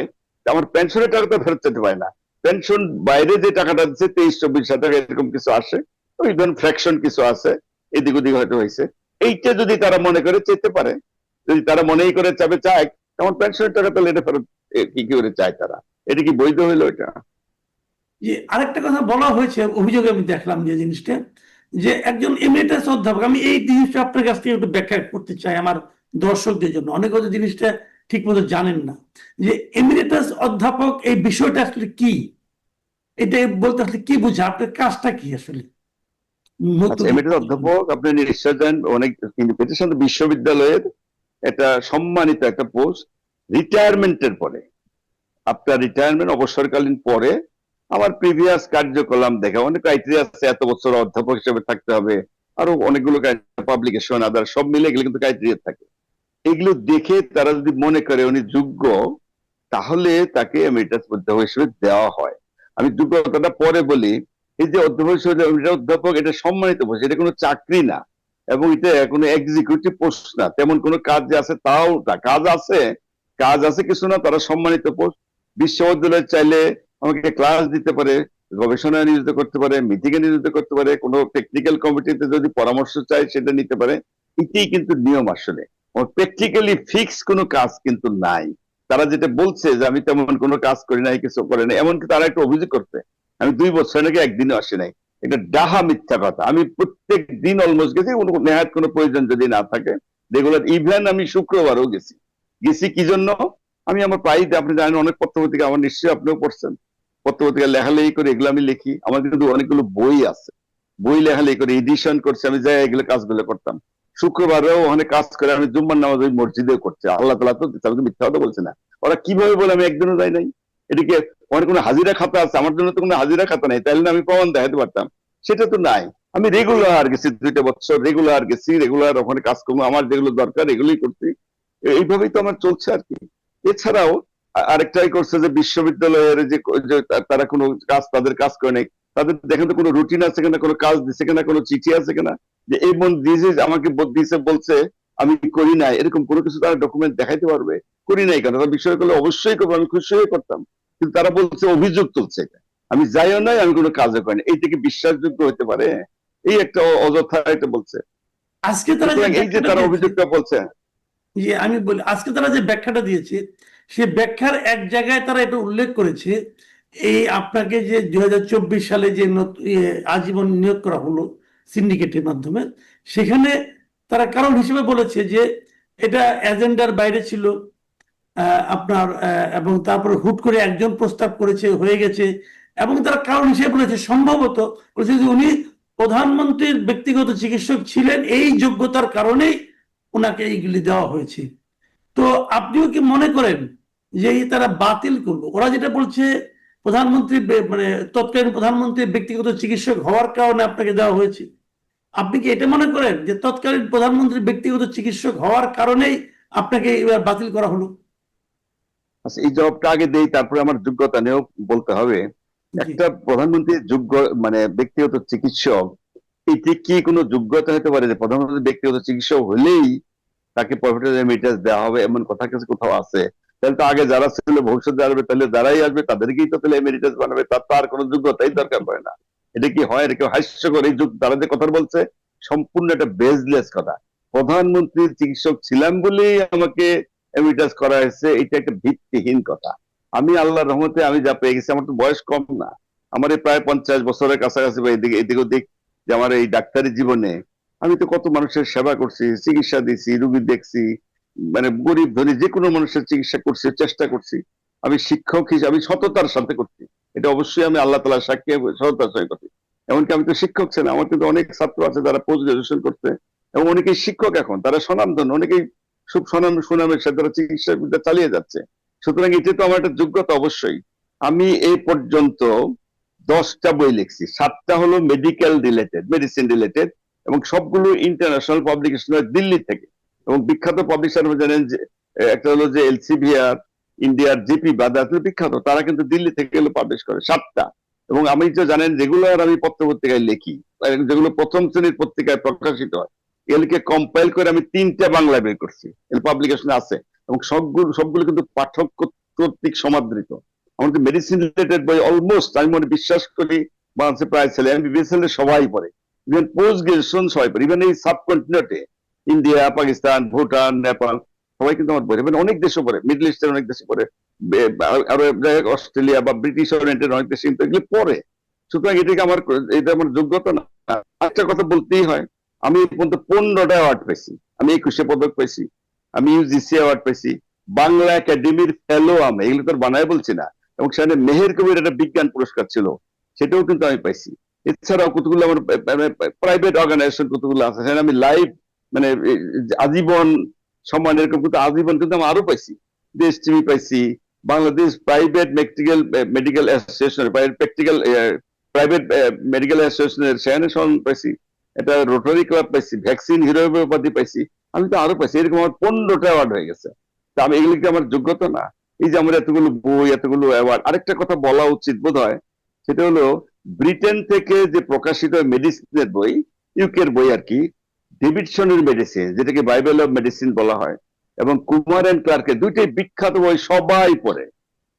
আমার পেনশনের টাকা তো ফেরত চেতে পারে না। পেনশন বাইরে যে টাকাটা দিচ্ছে 23-24 হাজার টাকা এরকম কিছু আসে, ওই ধরুন ফ্র্যাকশন কিছু আছে, এদিক ওদিক হয়তো হয়েছে। এইটা যদি তারা মনে করে চেতে পারে, যদি তারা মনেই করে চায় আমার পেনশনের টাকা, তাহলে এটা ফেরত কি করে চায় তারা? এটা কি বৈধ হইলো? এটা যে আরেকটা কথা বলা হয়েছে অভিযোগে, আমি দেখলাম যে জিনিসটা, যে একজন এমিরেটাস অধ্যাপক, আমি এই জিনিসটা আপনার কাছ থেকে একটু ব্যাখ্যা করতে চাই আমার দর্শকদের জন্য, অনেক হয়তো জিনিসটা ঠিক মতো জানেন না, যে এমিরেটাস অধ্যাপক এই বিষয়টা আসলে কি, এটা বলতে আসলে কি বোঝা, আপনার কাজটা কি আসলে নতুন? আচ্ছা, এমএটির অধ্যাপক আপনি নিশ্চয় জানেন, অনেক কিন্তু প্রতিষ্ঠান বিশ্ববিদ্যালয়ের এটা সম্মানিত একটা পোস্ট। রিটায়ারমেন্টের পরে, আপনার রিটায়ারমেন্ট অবসরকালীন পরে আমার প্রিভিয়াস কার্যকলাপ দেখে অনেক ক্রাইটেরিয়া আছে, এত বছর অধ্যাপক হিসেবে থাকতে হবে, আরো অনেকগুলো পাবলিকেশন আদার সব মিলে এগুলো কিন্তু ক্রাইটেরিয়া থাকে। এগুলো দেখে তারা যদি মনে করে উনি যোগ্য, তাহলে তাকে এমিরেটাস অধ্যাপক হিসেবে দেওয়া হয়। আমি যোগ্যতাটা পরে বলি। এই যে অধ্যাপক হিসেবে অধ্যাপক, এটা সম্মানিত পোস্ট, এটা কোনো চাকরি না, এবং এটা কোনো এক্সিকিউটিভ পোস্ট না। তেমন কোনো কাজ যে আছে তাও না, কাজ আছে কিছু না, তারা সম্মানিত পোস্ট। বিশ্ববিদ্যালয় চাইলে আমাকে ক্লাস দিতে পারে, গবেষণায় নিয়োজিত করতে পারে, মিটিং এ নিয়োজিত করতে পারে, কোনো টেকনিক্যাল কমিটিতে যদি পরামর্শ চাই সেটা নিতে পারে। এটাই কিন্তু নিয়ম আসলে। প্র্যাকটিক্যালি ফিক্স কোনো কাজ কিন্তু নাই। তারা যেটা বলছে যে আমি তেমন কোনো কাজ করি নাই, কিছু করে নাই, এমনকি তারা একটা অভিযোগ করছে আমি 2 বছর নাকি একদিনও আসি নাই। এটা ডাহা মিথ্যা কথা। আমি প্রত্যেক দিন অলমোস্ট গেছি, নেহাত কোনো প্রয়োজন যদি না থাকে রেগুলার। ইভেন আমি শুক্রবারও গেছি কি জন্য? আমি আমার প্রায়, আপনি জানেন অনেক পত্রপত্রিকা, আমার নিশ্চয়ই আপনিও পড়ছেন, পত্রপত্রিকা লেখালেখি করে, এগুলো আমি লিখি। আমার কিন্তু অনেকগুলো বই আছে, বই লেখালেখি করে এডিশন করছে, আমি যাই এগুলো কাজগুলো করতাম। শুক্রবারেও ওখানে কাজ করে, আমি জুম্মার নামাজ ওই মসজিদেও করছি। আল্লাহ তালা তো তাদেরকে মিথ্যা কথা বলছে না। ওরা কিভাবে বলে আমি একদিনও যাই নাই? এদিকে অনেক কোনো হাজিরা খাতা আছে, আমার জন্য তো কোনো হাজিরা খাতা নেই, তাইলে আমি প্রমাণ দেখাতে পারতাম। সেটা তো নাই। আমি রেগুলার গেছি, 2টা বছর রেগুলার গেছি, রেগুলার ওখানে কাজ করবো, আমার যেগুলো দরকার এগুলোই করছি। এইভাবেই তো আমার চলছে আর কি। এছাড়াও আরেকটাই করছে যে বিশ্ববিদ্যালয়ের যে তারা কোনো কাজ, তাদের কাজ করে নাই, তাদের দেখেন তো কোনো রুটিন আছে কিনা, কোনো কাজ দিছে কিনা, কোনো চিঠি আছে কিনা যে এই মন দিয়েছে আমাকে দিয়েছে, বলছে আমি করি নাই, এরকম কোনো কিছু তারা ডকুমেন্ট দেখাইতে পারবে? করি নাই কেন? তারা বিষয় করলে অবশ্যই করবো, আমি খুশি হয়ে করতাম। কিন্তু তারা বলছে অভিযোগ তুলছে, আমি যাইও নাই, আমি কোনো কাজও করিনি। এইটা কি বিশ্বাসযোগ্য হতে পারে? এই একটা অযথা এটা বলছে। আজকে তারা যে সুতরাং এই যে ব্যাখ্যাটা তারা দিয়েছে, অভিযোগটা বলছে, যে আমি বলি আজকে তারা যে ব্যাখ্যাটা দিয়েছে, সে ব্যাখ্যার এক জায়গায় তারা এটা উল্লেখ করেছে, এই আপনাকে যে 2024 সালে যে আজীবন নিয়োগ করা হলো সিন্ডিকেটের মাধ্যমে, সেখানে তারা কারণ হিসেবে বলেছে যে এটা এজেন্ডার বাইরে ছিল, আপনার এবং তারপরে হুট করে একজন প্রস্তাব করেছে, হয়ে গেছে। এবং তারা কারণ হিসেবে বলেছে, সম্ভবত বলেছে যে উনি প্রধানমন্ত্রীর ব্যক্তিগত চিকিৎসক ছিলেন, এই যোগ্যতার কারণেই ওনাকে এইগুলি দেওয়া হয়েছে। তো আপনিও কি মনে করেন যে এই তারা বাতিল করলো? ওরা যেটা বলছে প্রধানমন্ত্রী মানে তৎকালীন প্রধানমন্ত্রীর ব্যক্তিগত চিকিৎসক হওয়ার কারণে আপনাকে দেওয়া হয়েছে, আপনি কি এটা মনে করেন যে তৎকালীন প্রধানমন্ত্রীর ব্যক্তিগত চিকিৎসক হওয়ার কারণেই আপনাকে এবার বাতিল করা হলো? আচ্ছা, এই জবাবটা আগে দেই, তারপরে আমার যোগ্যতা নিয়েও বলতে হবে। জি। একটা প্রধানমন্ত্রীর যোগ্য মানে ব্যক্তিগত চিকিৎসক, এটি কি কোনো যোগ্যতা হতে পারে যে প্রধানমন্ত্রী ব্যক্তিগত চিকিৎসা হলেই তাকে প্রফিটের রেমিটেন্স দেওয়া হবে, এমন কথা কিছু কোথাও আছে? তাহলে তো আগে যারা ছিল, ভবিষ্যতে আসবে, তাহলে যারাই আসবে তাদেরকেই তো তাহলে এমিরিটাস বানাবে, তার তো আর কোনো যোগ্যতাই দরকার পড়ে না। এটা কি হয়? এটা কেউ হাস্যকর? এই যুগ তারা যে কথা বলছে সম্পূর্ণ একটা বেসলেস কথা। প্রধানমন্ত্রীর চিকিৎসক ছিলাম বলেই আমাকে এমিরিটাস করা হয়েছে, এটা একটা ভিত্তিহীন কথা। আমি আল্লাহর রহমতে আমি যা পেয়ে গেছি, আমার তো বয়স কম না, আমার এই প্রায় 50 বছরের কাছাকাছি বা এদিকে এদিকে ওদিক, যে আমার এই ডাক্তারি জীবনে আমি তো কত মানুষের সেবা করছি, চিকিৎসা দিছি, রুগী দেখছি, মানে গরিব ধনী যে কোনো মানুষের চিকিৎসা করছি, চেষ্টা করছি। আমি শিক্ষক হিসেবে আমি সততার সাথে করছি, এটা অবশ্যই আমি আল্লাহ তাআলার সাক্ষী সততার সাথে করছি। এমনকি আমি তো শিক্ষক ছিলাম, আমার কিন্তু অনেক ছাত্র আছে যারা পোস্ট গ্রাজুয়েশন করছে এবং অনেকেই শিক্ষক, এখন তারা স্বনামধন্য, অনেকেই খুব সুনামের সাথে তারা চিকিৎসা বিদ্যা চালিয়ে যাচ্ছে। সুতরাং এটা তো আমার একটা যোগ্যতা অবশ্যই। আমি এই পর্যন্ত 10টা বই লিখছি, 7টা হলো মেডিকেল রিলেটেড, মেডিসিন রিলেটেড, এবং সবগুলো ইন্টারন্যাশনাল পাবলিকেশন হয় দিল্লি থেকে। এবং বিখ্যাত পাবলিশার জানেন যে একটা হলো যে এলসিভিআর, ইন্ডিয়ার জিপি বাজার বিখ্যাত, তারা কিন্তু দিল্লি থেকে পাবলিশ করে 7টা। এবং আমি তো জানেন রেগুলার আমি পত্র পত্রিকায় লিখি, যেগুলো প্রথম শ্রেণীর পত্রিকায় প্রকাশিত হয়, এগুলোকে কম্পাইল করে আমি 3টা বাংলায় বের করছি, এর পাবলিকেশন আছে। এবং সবগুলো কিন্তু পাঠক কর্তৃক সমাদৃত। আমাদের মেডিসিন রিলেটেড বই অলমোস্ট আমি মনে বিশ্বাস করি বাংলাদেশে প্রায় ছেলে এমবিবিএস সবাই পড়ে, ইভেন পোস্ট গ্রাজুয়েশন সবাই পড়ে, ইভেন এই সাবকন্টিনেন্টে ইন্ডিয়া, পাকিস্তান, ভুটান, নেপাল সবাই কিন্তু আমার পড়ে, অনেক দেশে পড়ে, মিডল ইস্টের অনেক দেশে পড়ে, আরো অস্ট্রেলিয়া বা ব্রিটিশ ওরিয়েন্টেড অনেক দেশে কিন্তু এগুলো পড়ে। সুতরাং এটা আমার যোগ্যতা না। একটা কথা বলতেই হয়, আমি এই পর্যন্ত 15টা অ্যাওয়ার্ড পেয়েছি, আমি 21 পদক পেয়েছি, আমি ইউজিসি অ্যাওয়ার্ড পেয়েছি, বাংলা একাডেমির ফেলো, আমি এগুলো তো বানায় বলছি না। এবং সেখানে মেহের কবির একটা বিজ্ঞান পুরস্কার ছিল, সেটাও কিন্তু আমি পাইছি। এছাড়াও কতগুলো আমার প্রাইভেট অর্গানাইজেশন কতগুলো আছে, সেখানে আমি লাইভ মানে আজীবন সম্মান, এরকম কিন্তু আজীবন কিন্তু আমি আরো পাইছি। দেশ টিভি পাইছি, Bangladesh private medical association, private medical অ্যাসোসিয়েশনের সেখানে সম্মান পাইছি, এটা রোটারি ক্লাব পাইছি, ভ্যাকসিন হিরো উপাধি পাইছি, আমি তো আরো পাইছি। এরকম আমার 15টা অ্যাওয়ার্ড হয়ে গেছে। তা আমি এগুলি কি আমার যোগ্যতা না? এই যে আমার এতগুলো বই, এতগুলো অ্যাওয়ার্ড। আরেকটা কথা বলা উচিত বোধ হয়, সেটা হলো ব্রিটেন থেকে যে প্রকাশিত মেডিসিনের বই, ইউকের বই আর কি, ডেভিডসনের মেডিসিন, যেটাকে বাইবেল অফ মেডিসিন বলা হয়, এবং কুমার এন্ড ক্লার্কের দুইটাই বিখ্যাত বই, সবাই পড়ে,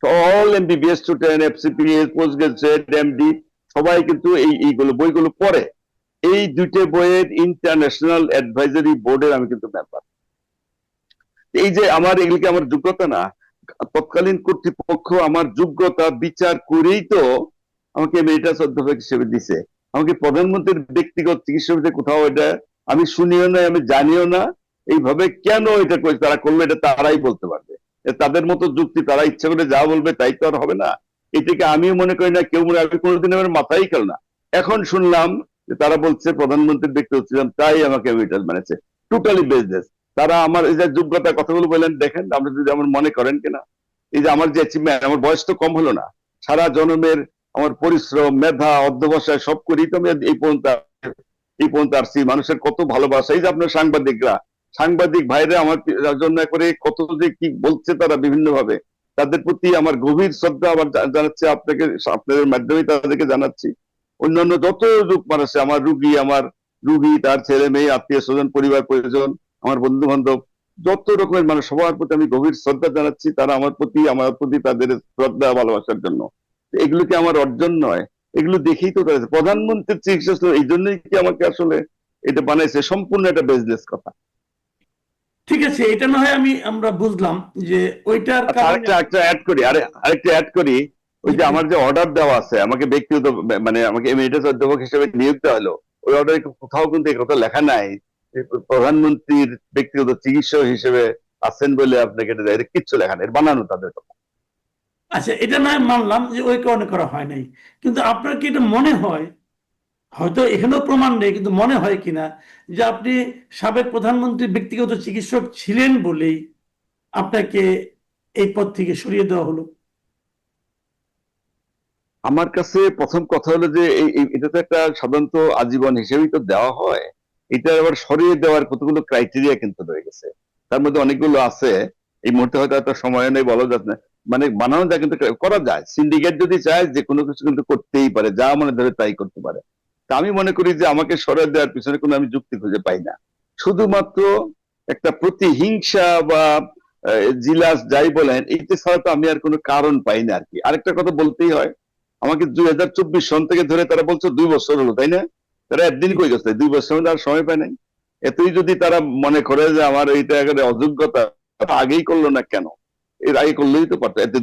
all MBBS student, FCPS, post graduate, MD, সবাই কিন্তু এইগুলো বইগুলো পড়ে। এই দুইটা বইয়ের ইন্টারন্যাশনাল অ্যাডভাইজারি বোর্ডের আমি কিন্তু মেম্বার। এই যে আমার এগুলিকে আমার যোগ্যতা না, তৎকালীন কর্তৃপক্ষ আমার যোগ্যতা বিচার করেই তো আমাকে এমেরিটাস অধ্যাপক হিসেবে দিছে। আমাকে প্রধানমন্ত্রীর ব্যক্তিগত চিকিৎসা কোথাও এটা আমি শুনিও না, আমি জানিও না। এইভাবে কেন এটা করে তারা করলো, এটা তারাই বলতে পারবে। তাদের মতো যুক্তি, তারা ইচ্ছা করে যা বলবে তাই তো আর হবে না। এটাকে আমিও মনে করি না, কেউ মনে আমি কোনোদিন আমার মাথায় খেল না। এখন শুনলাম যে তারা বলছে প্রধানমন্ত্রীর ব্যক্তিগত ছিলাম তাই আমাকে এমেরিটাস বানাচ্ছে, টোটালি বেসলেস। তারা আমার এই যে যোগ্যতার কথাগুলো বললেন, দেখেন আপনি যদি আমার মনে করেন কিনা, এই যে আমার যে অ্যাচিভমেন্ট, আমার বয়স তো কম হলো না, সারা জন্মের আমার পরিশ্রম, মেধা, অধ্যবসায় সব করেই তো আমি এই পর্যন্ত আসছি। মানুষের কত ভালোবাসা, এই যে আপনার সাংবাদিক ভাইরা আমার জন্য করে কত যে কি বলছে তারা বিভিন্ন ভাবে, তাদের প্রতি আমার গভীর শ্রদ্ধা আবার জানাচ্ছি, আপনাদের মাধ্যমে তাদেরকে জানাচ্ছি। অন্যান্য যত লোক মানুষ, আমার রুগী, তার ছেলে মেয়ে, আত্মীয় স্বজন, পরিবার পরিজন, আমার বন্ধু বান্ধব, যত রকমের মানুষ, সবার প্রতি আমি গভীর শ্রদ্ধা জানাচ্ছি, তারা আমার প্রতি তাদের শ্রদ্ধা ভালোবাসার জন্য। এগুলো কি আমার অর্জন নয়? এগুলো দেখেই তো প্রধানমন্ত্রীর চিকিৎসা ছিল, এই জন্যই কি আমাকে আসলে এটা বানাইছে? সম্পূর্ণ একটা বিজনেস কথা। ঠিক আছে, এটা না হয় আমরা বুঝলাম যে ওইটার আরেকটা অ্যাড করি, ওই যে আমার যে অর্ডার দেওয়া আছে, আমাকে ব্যক্তিগত মানে আমাকে এমিরিটাস অধ্যাপক হিসেবে নিয়োগ দেওয়া হলো, ওই অর্ডারে কোথাও কিন্তু এই কথা লেখা নাই প্রধানমন্ত্রীর ব্যক্তিগত চিকিৎসক হিসেবে আছেন বলে আপনাকে এটা কিচ্ছু লেখা নেই, বানানো তাদের কথা। আচ্ছা, এটা না হয় মানলাম যে ওই কারণে করা হয় নাই, কিন্তু আপনার কি এটা মনে হয়, হয়তো এখানেও প্রমাণ নেই কিন্তু মনে হয় কিনা, যে আপনি সাবেক প্রধানমন্ত্রীর ব্যক্তিগত চিকিৎসক ছিলেন বলেই আপনাকে এই পদ থেকে সরিয়ে দেওয়া হলো? আমার কাছে প্রথম কথা হলো যে এটা তো একটা সাধারণত আজীবন হিসেবেই তো দেওয়া হয়, এটা আবার সরিয়ে দেওয়ার কতগুলো ক্রাইটেরিয়া কিন্তু রয়ে গেছে, তার মধ্যে অনেকগুলো আছে। এই মুহূর্তে হয়তো একটা সময় নেই, বলা যাচ্ছে না, মানে বানানো যায় কিন্তু করা যায়। সিন্ডিকেট যদি চায় যে কোনো কিছু কিন্তু করতেই পারে, যা মনে ধরে তাই করতে পারে। তা আমি মনে করি যে আমাকে সরিয়ে দেওয়ার পিছনে কোনো আমি যুক্তি খুঁজে পাই না। শুধুমাত্র একটা প্রতিহিংসা বা জিলাস যাই বলেন, এইটা ছাড়া তো আমি আর কোনো কারণ পাই না আর কি। আরেকটা কথা বলতেই হয়, আমাকে 2024 সন থেকে ধরে তারা বলছে 2 বছর হলো, তাই না? তারা একদিন কই গেছে, 2 বছর মধ্যে আর সময় পায় নাই। এতই যদি তারা মনে করে যে আমার এইটা একেবারে অযোগ্যতা, আগেই করলো না কেন? এর আগে করলেই তো পারতো। এত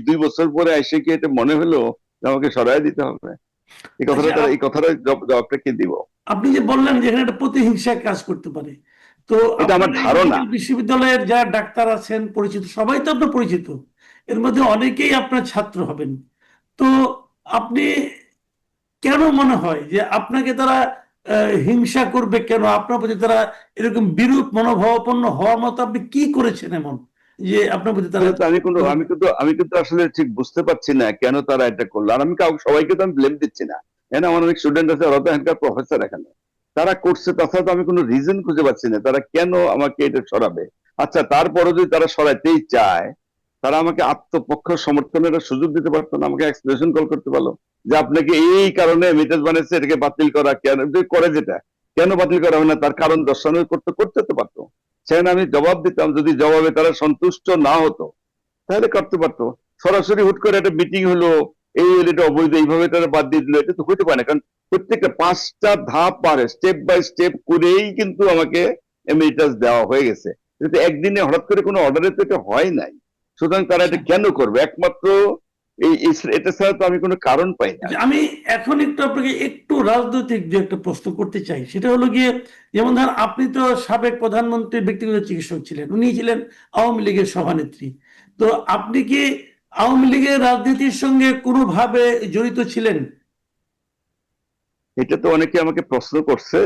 2 বছর পরে এসে কি এটা মনে হলো যে আমাকে সরাই দিতে হবে? এই কথাটা আচ্ছা, তারা, এই কথাটা জবাবটা কি দিব? আপনি যে বললেন যে এখানে একটা প্রতিহিংসা কাজ করতে পারে, তো এটা আপনার আমার এই ধারণা। মেডিকেল বিশ্ববিদ্যালয়ের যারা ডাক্তার আছেন পরিচিত, সবাই তো আপনার পরিচিত, এর মধ্যে অনেকেই আপনার ছাত্র হবেন। তো আপনি কেন মনে হয় যে আপনাকে তারা হিংসা করবে কেন? আপনার প্রতি তারা এরকম বিরূপ মনোভাবাপন্ন হওয়ার মতো আপনি কি করেছেন এমন যে আপনার প্রতি তারা এটা তো আমি কিন্তু আসলে ঠিক বুঝতে পারছি না কেন তারা এটা করলো। আর আমি সবাইকে তো আমি ব্লেম দিচ্ছি না, কেন আমার অনেক স্টুডেন্ট আছে, ওরা তো এখানকার প্রফেসর, এখানে তারা করছে, তাছাড়া তো আমি কোনো রিজন খুঁজে পাচ্ছি না তারা কেন আমাকে এটা সরাবে। আচ্ছা, তারপরে যদি তারা সরাইতেই চায়, তারা আমাকে আত্মপক্ষ সমর্থনের সুযোগ দিতে পারতো না? আমাকে এক্সপ্রেশন কল করতে পারলো যে আপনাকে এই কারণে মিটার বানিয়েছে, এটাকে বাতিল করা কেন করে, যেটা কেন বাতিল করা হবে না তার কারণ দর্শানো করতে করতে তো পারতো। সেখানে আমি জবাব দিতাম, যদি জবাবে তারা সন্তুষ্ট না হতো তাহলে করতে পারতো। সরাসরি হুট করে একটা মিটিং হলো, এই এটা অবৈধ, এইভাবে তারা বাদ দিয়ে দিল, এটা তো হইতে পারে না। কারণ প্রত্যেকটা 5টা ধাপ পারে, স্টেপ বাই স্টেপ করেই কিন্তু আমাকে এমিটাস দেওয়া হয়ে গেছে। কিন্তু একদিনে হঠাৎ করে কোনো অর্ডারে তো এটা হয় নাই। সুতরাং তারা এটা কেন করবে? একমাত্র এটা ছাড়া তো আমি কোনো কারণ পাই না। আমি এখন একটু আপনাকে একটু রাজনৈতিক যে একটা প্রশ্ন করতে চাই, সেটা হলো গিয়ে, যেমন ধর আপনি তো সাবেক প্রধানমন্ত্রীর ব্যক্তিগত চিকিৎসক ছিলেন, উনি ছিলেন আওয়ামী লীগের সভানেত্রী। তো আপনি কি আওয়ামী লীগের রাজনীতির সঙ্গে কোনোভাবে জড়িত ছিলেন? এটা তো অনেকে আমাকে প্রশ্ন করছে।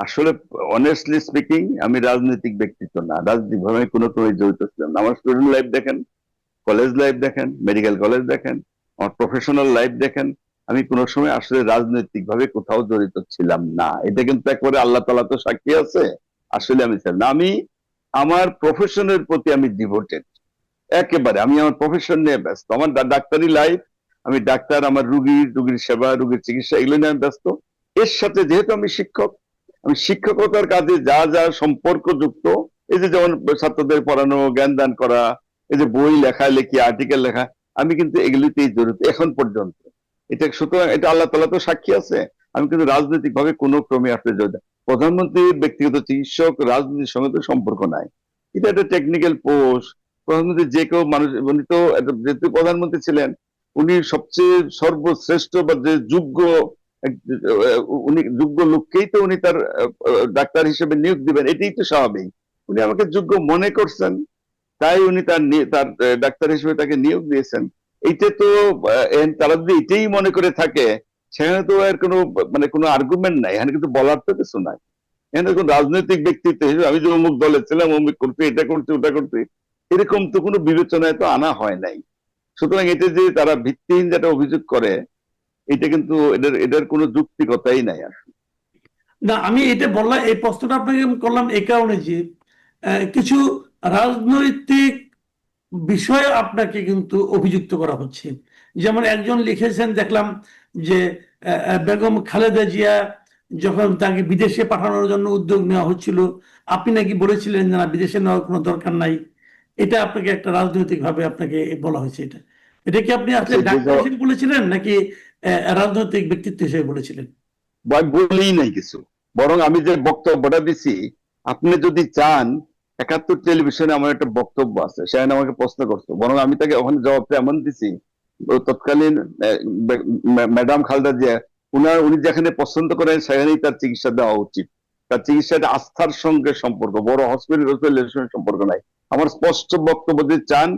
আসলে অনেস্টলি স্পিকিং, আমি রাজনৈতিক ব্যক্তিত্ব না, রাজনৈতিক ভাবে আমি কোনো ক্রমে জড়িত ছিলাম না। আমার স্টুডেন্ট লাইফ দেখেন, কলেজ লাইফ দেখেন, মেডিকেল কলেজ দেখেন, আমার প্রফেশনাল লাইফ দেখেন, আমি কোনো সময় আসলে রাজনৈতিক ভাবে কোথাও জড়িত ছিলাম না। এটা কিন্তু একবারে আল্লাহ তাআলা তো সাক্ষী আছে, আসলে আমি ছিলাম না। আমি আমার প্রফেশনের প্রতি আমি ডিভোটেড একেবারে। আমি আমার প্রফেশন নিয়ে ব্যস্ত, আমার ডাক্তারি লাইফ, আমি ডাক্তার, আমার রুগীর সেবা, রুগীর চিকিৎসা, এগুলো নিয়ে আমি ব্যস্ত। এর সাথে যেহেতু আমি শিক্ষক, আমি শিক্ষকতার কাজে যা যা সম্পর্ক যুক্ত, এই যে যেমন ছাত্রদের পড়ানো, জ্ঞান দান করা, এই যে বই লেখা লেখি, আর্টিকেল লেখা, আমি কিন্তু এগুলিতেই জড়িত এখন পর্যন্ত। এটা সুতরাং এটা আল্লাহ তাআলা তো সাক্ষী আছে। আমি কিন্তু রাজনৈতিক ভাবে কোনো ক্রমে আসলে জড়িত। প্রধানমন্ত্রীর ব্যক্তিগত চিকিৎসক রাজনীতির সঙ্গে তো সম্পর্ক নাই। এটা একটা টেকনিক্যাল পোস্ট। প্রধানমন্ত্রী যে কেউ মানুষ, উনি তো যেহেতু প্রধানমন্ত্রী ছিলেন, উনি সবচেয়ে সর্বশ্রেষ্ঠ বা যে যোগ্য, উনি যোগ্য লোককেই তো উনি তার ডাক্তার হিসেবে নিয়োগ দিবেন, এটাই তো স্বাভাবিক। উনি আমাকে যোগ্য মনে করছেন, তাই উনি তার ডাক্তার হিসেবে তাকে নিয়োগ দিয়েছেন। এইটা তো তারা যদি এটাই মনে করে থাকে, সেখানে তো আর কোনো মানে কোনো আর্গুমেন্ট নাই, এখানে কিন্তু বলার তো কিছু নাই। এখানে কোন রাজনৈতিক ব্যক্তিত্ব হিসেবে আমি যে অমুক দলে ছিলাম, অমুক করতে, এটা করতে, ওটা করতে, এরকম তো কোনো বিবেচনায় তো আনা হয় নাই। সুতরাং এটা যে তারা ভিত্তিহীন যেটা অভিযোগ করে, এটা কিন্তু এদের কোনো যুক্তিকতাই নাই আর। না, আমি এটা বললাম, এই প্রশ্নটা আপনাকে করলাম এই কারণে যে কিছু রাজনৈতিক বিষয়ে আপনাকে কিন্তু অভিযুক্ত করা হচ্ছে। যেমন একজন লিখেছেন, দেখলাম যে বেগম খালেদা জিয়া যখন তাকে বিদেশে পাঠানোর জন্য উদ্যোগ নেওয়া হচ্ছিল, আপনি নাকি বলেছিলেন যে না, বিদেশে নেওয়ার কোনো দরকার নাই। এটা আপনাকে একটা রাজনৈতিক ভাবে আপনাকে বলা হয়েছে। এটা এটা কি আপনি আসলে আচ্ছা, ডাক্তার হিসেবে বলেছিলেন নাকি রাজনৈতিক ব্যক্তিত্ব হিসেবে বলেছিলেন? বলেই নাই কিছু। বরং আমি যে বক্তব্যটা দিছি, আপনি যদি চান, 71 টেলিভিশনে আমার একটা বক্তব্য আছে, সেখানে আমাকে প্রশ্ন করতো, বরং আমি তাকে ওখানে জবাবটা এমন দিছি, তৎকালীন ম্যাডাম খালেদা জিয়া, উনি যেখানে পছন্দ করেন সেখানেই তার চিকিৎসা দেওয়া উচিত। তার চিকিৎসাটা আস্থার সঙ্গে সম্পর্ক, বড় হসপিটালের সঙ্গে সম্পর্ক নাই। আমার স্পষ্ট বক্তব্য যদি চান,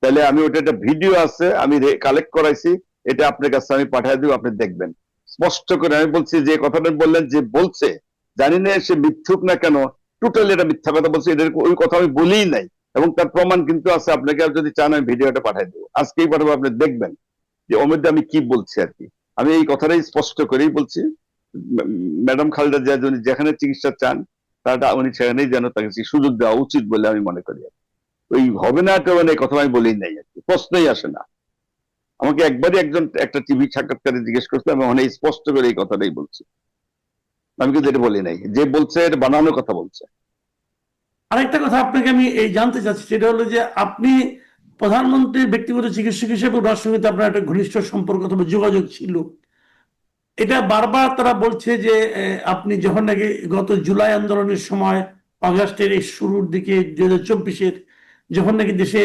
তাহলে আমি ওটা একটা ভিডিও আছে, আমি কালেক্ট করাইছি, এটা আপনার কাছে আমি পাঠিয়ে দিব, আপনি দেখবেন স্পষ্ট করে। আমি বলছি যে কথাটা বললেন, যে বলছে, জানি না সে মিথ্যুক না কেন, টোটালি এটা মিথ্যা কথা বলছে, এদের ওই কথা আমি বলিই নাই। এবং তার প্রমাণ কিন্তু আছে, আপনাকে যদি চান আমি ভিডিওটা পাঠিয়ে দেবো, আজকেই পাঠাবো, আপনি দেখবেন যে ওর মধ্যে আমি কি বলছি আর কি। আমি এই কথাটাই স্পষ্ট করেই বলছি, ম্যাডাম খালেদা জিয়া উনি যেখানে চিকিৎসা চান, তাটা উনি সেখানেই যেন তাকে সুযোগ দেওয়া উচিত বলে আমি মনে করি। ওই হবে না, মানে কথা আমি বলেই নাই আর কি, প্রশ্নই আসে না। আমাকে একবারই একটা টিভি সাক্ষাৎকারে জিজ্ঞেস করছে, আমি অনেক স্পষ্ট করে এই কথাটাই বলছি। আমি কিন্তু এটা বলি নাই, যে বলছে এটা বানানোর কথা বলছে। আরেকটা কথা আপনাকে আমি এই জানতে চাচ্ছি, সেটা হলো যে আপনি প্রধানমন্ত্রীর ব্যক্তিগত চিকিৎসক হিসেবে ওনার সঙ্গে তো আপনার একটা ঘনিষ্ঠ সম্পর্ক অথবা যোগাযোগ ছিল। এটা বারবার তারা বলছে যে আপনি যখন নাকি গত জুলাই আন্দোলনের সময়, আগস্টের এই শুরুর দিকে 2024-এর, যখন নাকি দেশে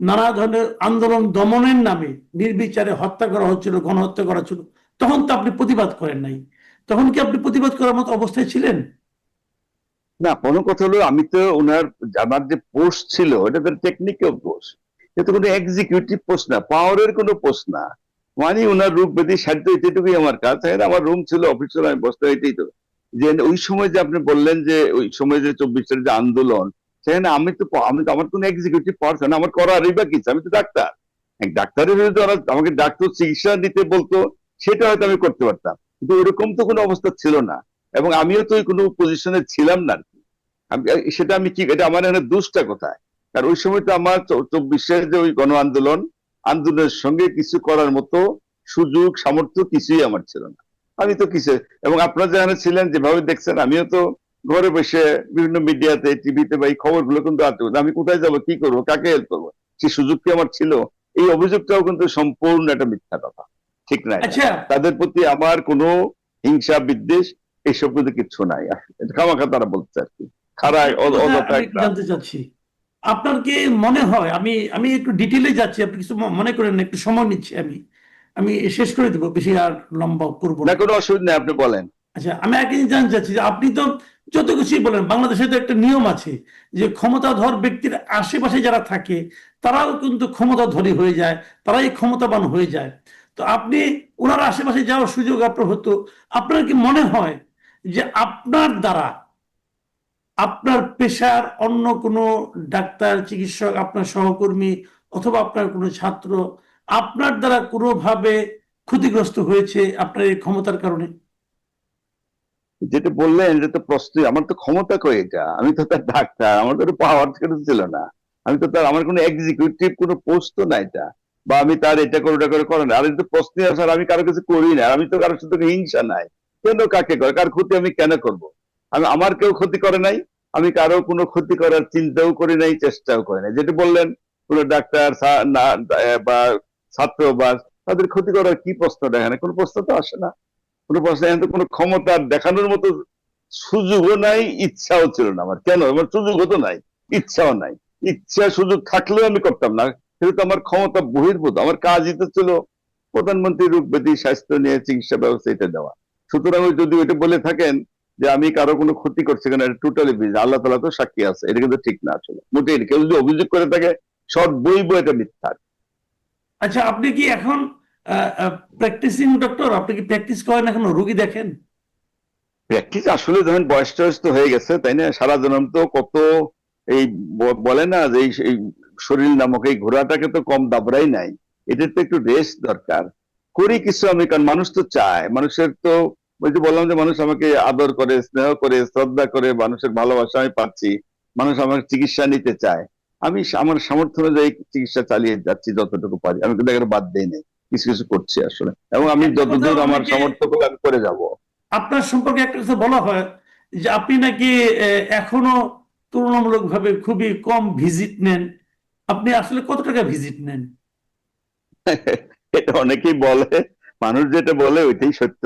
নানা ধরনের আন্দোলন দমনের নামে নির্বিচারে হত্যা করা হচ্ছিল, গণহত্যা করা ছিল, তখন তো আপনি প্রতিবাদ করেন নাই। তখন কি আপনি প্রতিবাদ করার মতো অবস্থায় ছিলেন? না, কোনো কথা হলো আমি তো ওনার, আমার যে পোস্ট ছিল এটা তো টেকনিক্যাল পোস্ট, এটা কোনো এক্সিকিউটিভ পোস্ট না, পাওয়ারের কোনো পোস্ট না। মানে ওনার রূপ বেদি সাধ্য, এটুকুই আমার কাজ। আমার রুম ছিল, অফিস ছিল, আমি বসতে, এটাই তো। যে ওই সময় যে আপনি বললেন যে ওই সময় যে 24-এর যে আন্দোলন, সেখানে আমি তো আমার কোনো এক্সিকিউটিভ পারসন, আমার করারই বা কিছু, আমি তো ডাক্তার। এক ডাক্তারের বিরুদ্ধে ওরা আমাকে ডাক্তার চিকিৎসা দিতে বলতো, সেটা হয়তো আমি করতে পারতাম, কিন্তু ওইরকম তো কোনো অবস্থা ছিল না, এবং আমিও তো ওই কোনো পজিশনে ছিলাম না। সেটা আমি কি, এটা আমার এখানে দুষ্টা কোথায়? কারণ ওই সময় তো আমার 24-এর যে ওই গণ আন্দোলনের সঙ্গে কিছু করার মতো সুযোগ সামর্থ্য কিছুই আমার ছিল না। আমি তো কিছু, এবং আপনারা যেখানে ছিলেন যেভাবে দেখছেন, আমিও তো ঘরে বসে বিভিন্ন মিডিয়াতে, টিভিতে বা এই খবরগুলো কিন্তু আমি কোথায় যাব, কি করবো, কাকে হেল্প করবো, সেই সুযোগ কি আমার ছিল? এই অভিযোগটাও কিন্তু সম্পূর্ণ একটা মিথ্যা কথা, ঠিক না? আচ্ছা, তাদের প্রতি আমার কোনো হিংসা বিদ্বেষ এইসব কিন্তু কিচ্ছু নাই, খামাখা তারা বলছে আর কি, খারাপ অযথা আমি একটু একটা। জানতে চাচ্ছি, আপনার কি মনে হয়, আমি আমি একটু ডিটেলে যাচ্ছি, আপনি কিছু মনে করেন না, একটু সময় নিচ্ছি, আমি আমি শেষ করে দেবো, বেশি আর লম্বা করবো না, না। কোনো অসুবিধা নেই, আপনি বলেন। আচ্ছা, আমি একটা জিনিস জানতে চাচ্ছি যে আপনি তো যত কিছুই বলেন, বাংলাদেশে তো একটা নিয়ম আছে যে ক্ষমতাধর ব্যক্তির আশেপাশে যারা থাকে তারাও কিন্তু ক্ষমতাধরী হয়ে যায়, তারাই ক্ষমতাবান হয়ে যায়। তো আপনি ওনার আশেপাশে যাওয়ার সুযোগ আপনার হতো, আপনার কি মনে হয় যে আপনার দ্বারা আপনার পেশার অন্য কোনো ডাক্তার, চিকিৎসক, আপনার সহকর্মী অথবা আপনার কোনো ছাত্র আপনার দ্বারা কোনোভাবে ক্ষতিগ্রস্ত হয়েছে আপনার এই ক্ষমতার কারণে? যেটা বললেন এটা তো প্রশ্ন, আমার তো ক্ষমতা কই, এটা আমি তো তার ডাক্তার, আমার তো পাওয়ার ছিল না, আমি তো তার, আমার কোনো এক্সিকিউটিভ কোনো পোস্ট তো না এটা, বা আমি তার এটা করে ওটা করে করেন। আর এটা প্রশ্ন আসার, আমি কারো কিছু করি না, আমি তো কারোর সাথে হিংসা নাই, কেন কাকে করে, কার ক্ষতি আমি কেন করব? আমার কেউ ক্ষতি করে নাই, আমি কারো কোনো ক্ষতি করার চিন্তাও করি নাই, চেষ্টাও করি নাই। যেটা বললেন কোনো ডাক্তার বা ছাত্র বা তাদের ক্ষতি করার কি প্রশ্নটা, এখানে কোনো প্রশ্ন তো আসে না, কোনো প্রশ্ন, এখানে তো কোনো ক্ষমতা দেখানোর মতো সুযোগও নাই, ইচ্ছাও ছিল না আমার। কেন? আমার সুযোগ হতো নাই, ইচ্ছাও নাই। ইচ্ছা সুযোগ থাকলেও আমি করতাম না, সেহেতু আমার ক্ষমতা বহির্ভূত। আমার কাজই তো ছিল প্রধানমন্ত্রী রোগ ব্যাধি স্বাস্থ্য নিয়ে চিকিৎসা ব্যবস্থা এটা দেওয়া। সুতরাং যদি ওইটা বলে থাকেন যে আমি কারো কোনো ক্ষতি করছি, কেন, এটা টোটালি আল্লাহ তাআলা তো সাক্ষী আছে, এটা কিন্তু ঠিক না আসলে, মোটেই। কেউ যদি অভিযোগ করে থাকে সব বইব, এটা মিথ্যা। আচ্ছা, আপনি কি এখন প্র্যাকটিসিং ডক্টর? আপনি কি প্র্যাকটিস করেন, এখনো রোগী দেখেন? প্র্যাকটিস আসলে ধরেন বয়স টয়স তো হয়ে গেছে, তাই না? সারা জন্ম তো কত এই বলে না যে এই শরীর নামক এই ঘোড়াটাকে তো কম দাবড়াই নাই, এটার তো একটু রেস্ট দরকার। করি কিছু আমি, কারণ মানুষ তো চায়, মানুষের তো ওই যে বললাম যে মানুষ আমাকে আদর করে, স্নেহ করে, শ্রদ্ধা করে, মানুষের ভালোবাসা আমি পাচ্ছি, মানুষ আমার চিকিৎসা নিতে চায়। আমি আমার সামর্থ্য অনুযায়ী চিকিৎসা চালিয়ে যাচ্ছি যতটুকু পারি, আমি কিন্তু এখানে বাদ দিই নাই, কিছু কিছু করছি আসলে, এবং আমি একটা কথা যতদূর আমার অনেকে, সামর্থ্য করে আমি করে যাব। আপনার সম্পর্কে একটা কথা বলা হয় যে আপনি নাকি এখনো তুলনামূলকভাবে খুবই কম ভিজিট নেন। আপনি আসলে কত টাকা ভিজিট নেন? এটা অনেকেই বলে, মানুষ যেটা বলে ওইটাই সত্য।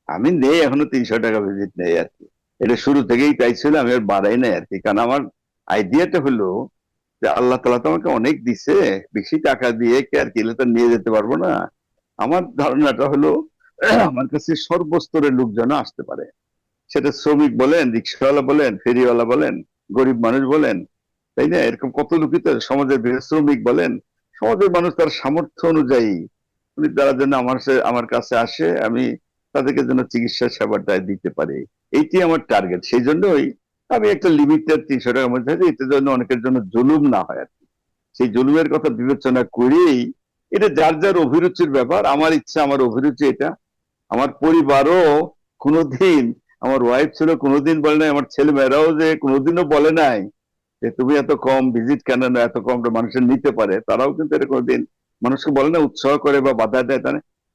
আমি নেই এখনো 300 টাকা ভিজিট নেই আর কি, এটা শুরু থেকেই তাই ছিল, আমি আর বাড়াই নাই আর কি। কারণ আমার আইডিয়াটা হলো যে আল্লাহ তাআলা তো আমাকে অনেক দিছে, বেশি টাকা দিয়ে কি আর কিলে তো নিয়ে যেতে পারবো না। আমার ধারণাটা হলো আমার কাছে সর্বস্তরের লোক যেন আসতে পারে, সেটা শ্রমিক বলেন, রিক্সাওয়ালা বলেন, ফেরিওয়ালা বলেন, গরিব মানুষ বলেন, তাই না? এরকম কত লোকই তো সমাজের শ্রমিক বলেন, সমাজের মানুষ তার সামর্থ্য অনুযায়ী উনি তারা যেন আমার কাছে আসে, আমি তাদেরকে যেন চিকিৎসা সেবাটা দিতে পারি, এইটি আমার টার্গেট। সেই জন্যই আমি একটা লিমিটেড 300 টাকার মধ্যে, এটার জন্য অনেকের জন্য জুলুম না হয় আর কি। সেই জুলুমের কথা বিবেচনা করেই, এটা যার যার অভিরুচির ব্যাপার। আমার ইচ্ছা, আমার অভিরুচি এটা। আমার পরিবারও কোনোদিন, আমার ওয়াইফ ছিল কোনোদিন বলে নাই, আমার ছেলে মেয়েরাও যে কোনোদিনও বলে নাই যে তুমি এত কম ভিজিট কেন, না এত কম মানুষের নিতে পারে, তারাও কিন্তু এটা কোনোদিন মানুষকে বলে না উৎসাহ করে বা বাধা দেয়,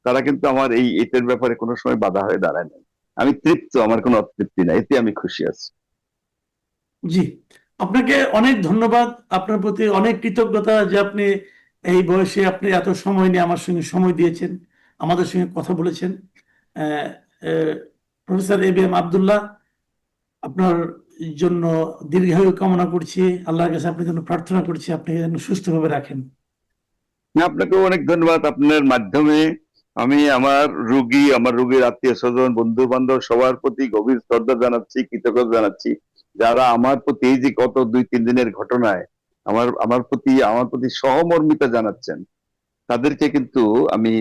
তারা কিন্তু আমার এটার ব্যাপারে কোনো সময় বাধা হয়ে দাঁড়ায় না। আমি তৃপ্ত, আমার কোনো অতৃপ্তি নাই, এতে আমি খুশি আছি। জি, আপনাকে অনেক ধন্যবাদ, আপনার প্রতি অনেক কৃতজ্ঞতা যে আপনি এই বয়সে আপনি এত সময় নিয়ে আমার সঙ্গে সময় দিয়েছেন, আমাদের সঙ্গে কথা বলেছেন। প্রফেসর এবিএম আব্দুল্লাহ, আপনার জন্য দীর্ঘায়ু কামনা করছি, আল্লাহর কাছে আপনার জন্য প্রার্থনা করছি আপনি যেন সুস্থভাবে রাখেন। আপনাকেও অনেক ধন্যবাদ। আপনার মাধ্যমে আমি আমার রোগীর আত্মীয় স্বজন, বন্ধু বান্ধব সবার প্রতি গভীর শ্রদ্ধা জানাচ্ছি, কৃতজ্ঞতা জানাচ্ছি, যারা আমার প্রতি এই যে গত 2-3 দিনের ঘটনায় আমার প্রতি সহমর্মিতা জানাচ্ছেন, তাদেরকে কিন্তু আমি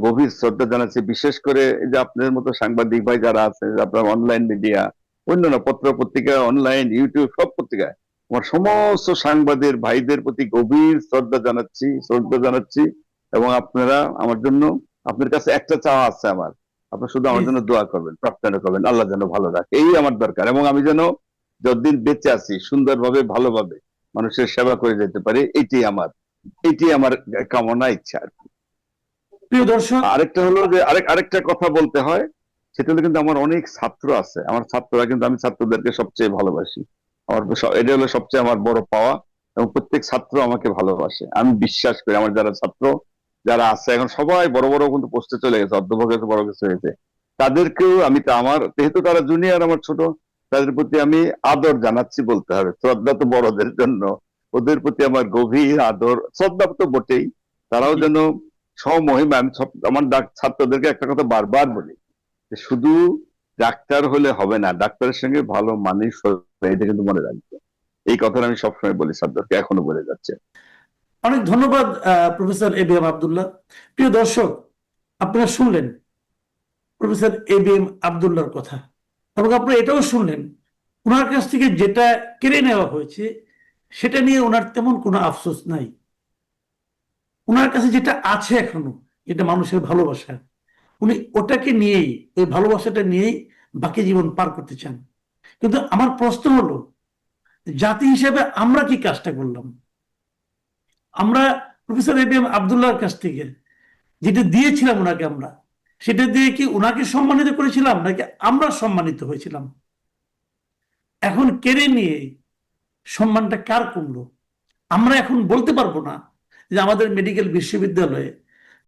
গভীর শ্রদ্ধা জানাচ্ছি। বিশেষ করে যে আপনাদের মতো সাংবাদিক ভাই যারা আছে, আপনার অনলাইন মিডিয়া, অন্যান্য পত্র পত্রিকা, অনলাইন, ইউটিউব, সব পত্রিকায় আমার সমস্ত সাংবাদিক ভাইদের প্রতি গভীর শ্রদ্ধা জানাচ্ছি। এবং আপনারা আমার জন্য, আপনার কাছে একটা চাওয়া আছে আমার, আপনার শুধু আমার জন্য দোয়া করবেন, প্রার্থনা করবেন, আল্লাহ যেন ভালো রাখে, এই আমার দরকার। এবং আমি যেন যতদিন বেঁচে আছি সুন্দরভাবে ভালোভাবে মানুষের সেবা করে যেতে পারি, এটি আমার কামনা, ইচ্ছা আর কি। প্রিয় দর্শক, আরেকটা হলো যে আরেকটা কথা বলতে হয়, সেটা হলো কিন্তু আমার অনেক ছাত্র আছে, আমার ছাত্ররা কিন্তু, আমি ছাত্রদেরকে সবচেয়ে ভালোবাসি, এটা হলো সবচেয়ে আমার বড় পাওয়া। এবং প্রত্যেক ছাত্র আমাকে ভালোবাসে, আমি বিশ্বাস করি আমার যারা ছাত্র যারা আছে এখন সবাই বড় বড় কিন্তু পোস্টে চলে গেছে, অধ্যাপক হয়েছে, বড় কিছু হয়েছে, তাদেরকেও আমি তো আমার, যেহেতু তারা জুনিয়র, আমার ছোট, তাদের প্রতি আমি আদর জানাচ্ছি বলতে হবে। শ্রদ্ধা তো বড়দের জন্য, ওদের প্রতি আমার গভীর আদর শ্রদ্ধা তো বটেই, তারাও যেন স্বমহিমা। আমি আমার ছাত্রদেরকে একটা কথা বারবার বলি, যে শুধু ডাক্তার হলে হবে না, ডাক্তারের সঙ্গে ভালো মানুষ হবে, এটা কিন্তু মনে রাখবে। এই কথাটা আমি সবসময় বলি ছাত্রকে, এখনো বলে যাচ্ছে। অনেক ধন্যবাদ প্রফেসর এবিএম আব্দুল্লাহ। প্রিয় দর্শক, আপনারা শুনলেন প্রফেসর এবিএম আব্দুল্লাহর কথা, এবং আপনারা এটাও শুনলেন ওনার কাছ থেকে যেটা কেড়ে নেওয়া হয়েছে সেটা নিয়ে ওনার তেমন কোনো আফসোস নাই। ওনার কাছে যেটা আছে এখনো, যেটা মানুষের ভালোবাসা, উনি ওটাকে নিয়েই, ওই ভালোবাসাটা নিয়েই বাকি জীবন পার করতে চান। কিন্তু আমার প্রশ্ন হলো, জাতি হিসেবে আমরা কি কাজটা করলাম? আমরা প্রফেসর এবিএম আব্দুল্লাহর কাছ থেকে যেটা দিয়েছিলাম ওনাকে, আমরা সেটা দিয়ে কি ওনাকে সম্মানিত করেছিলাম, নাকি আমরা সম্মানিত হয়েছিলাম? এখন কেড়ে নিয়ে সম্মানটা কার কমলো? আমরা এখন বলতে পারবো না যে আমাদের মেডিকেল বিশ্ববিদ্যালয়ে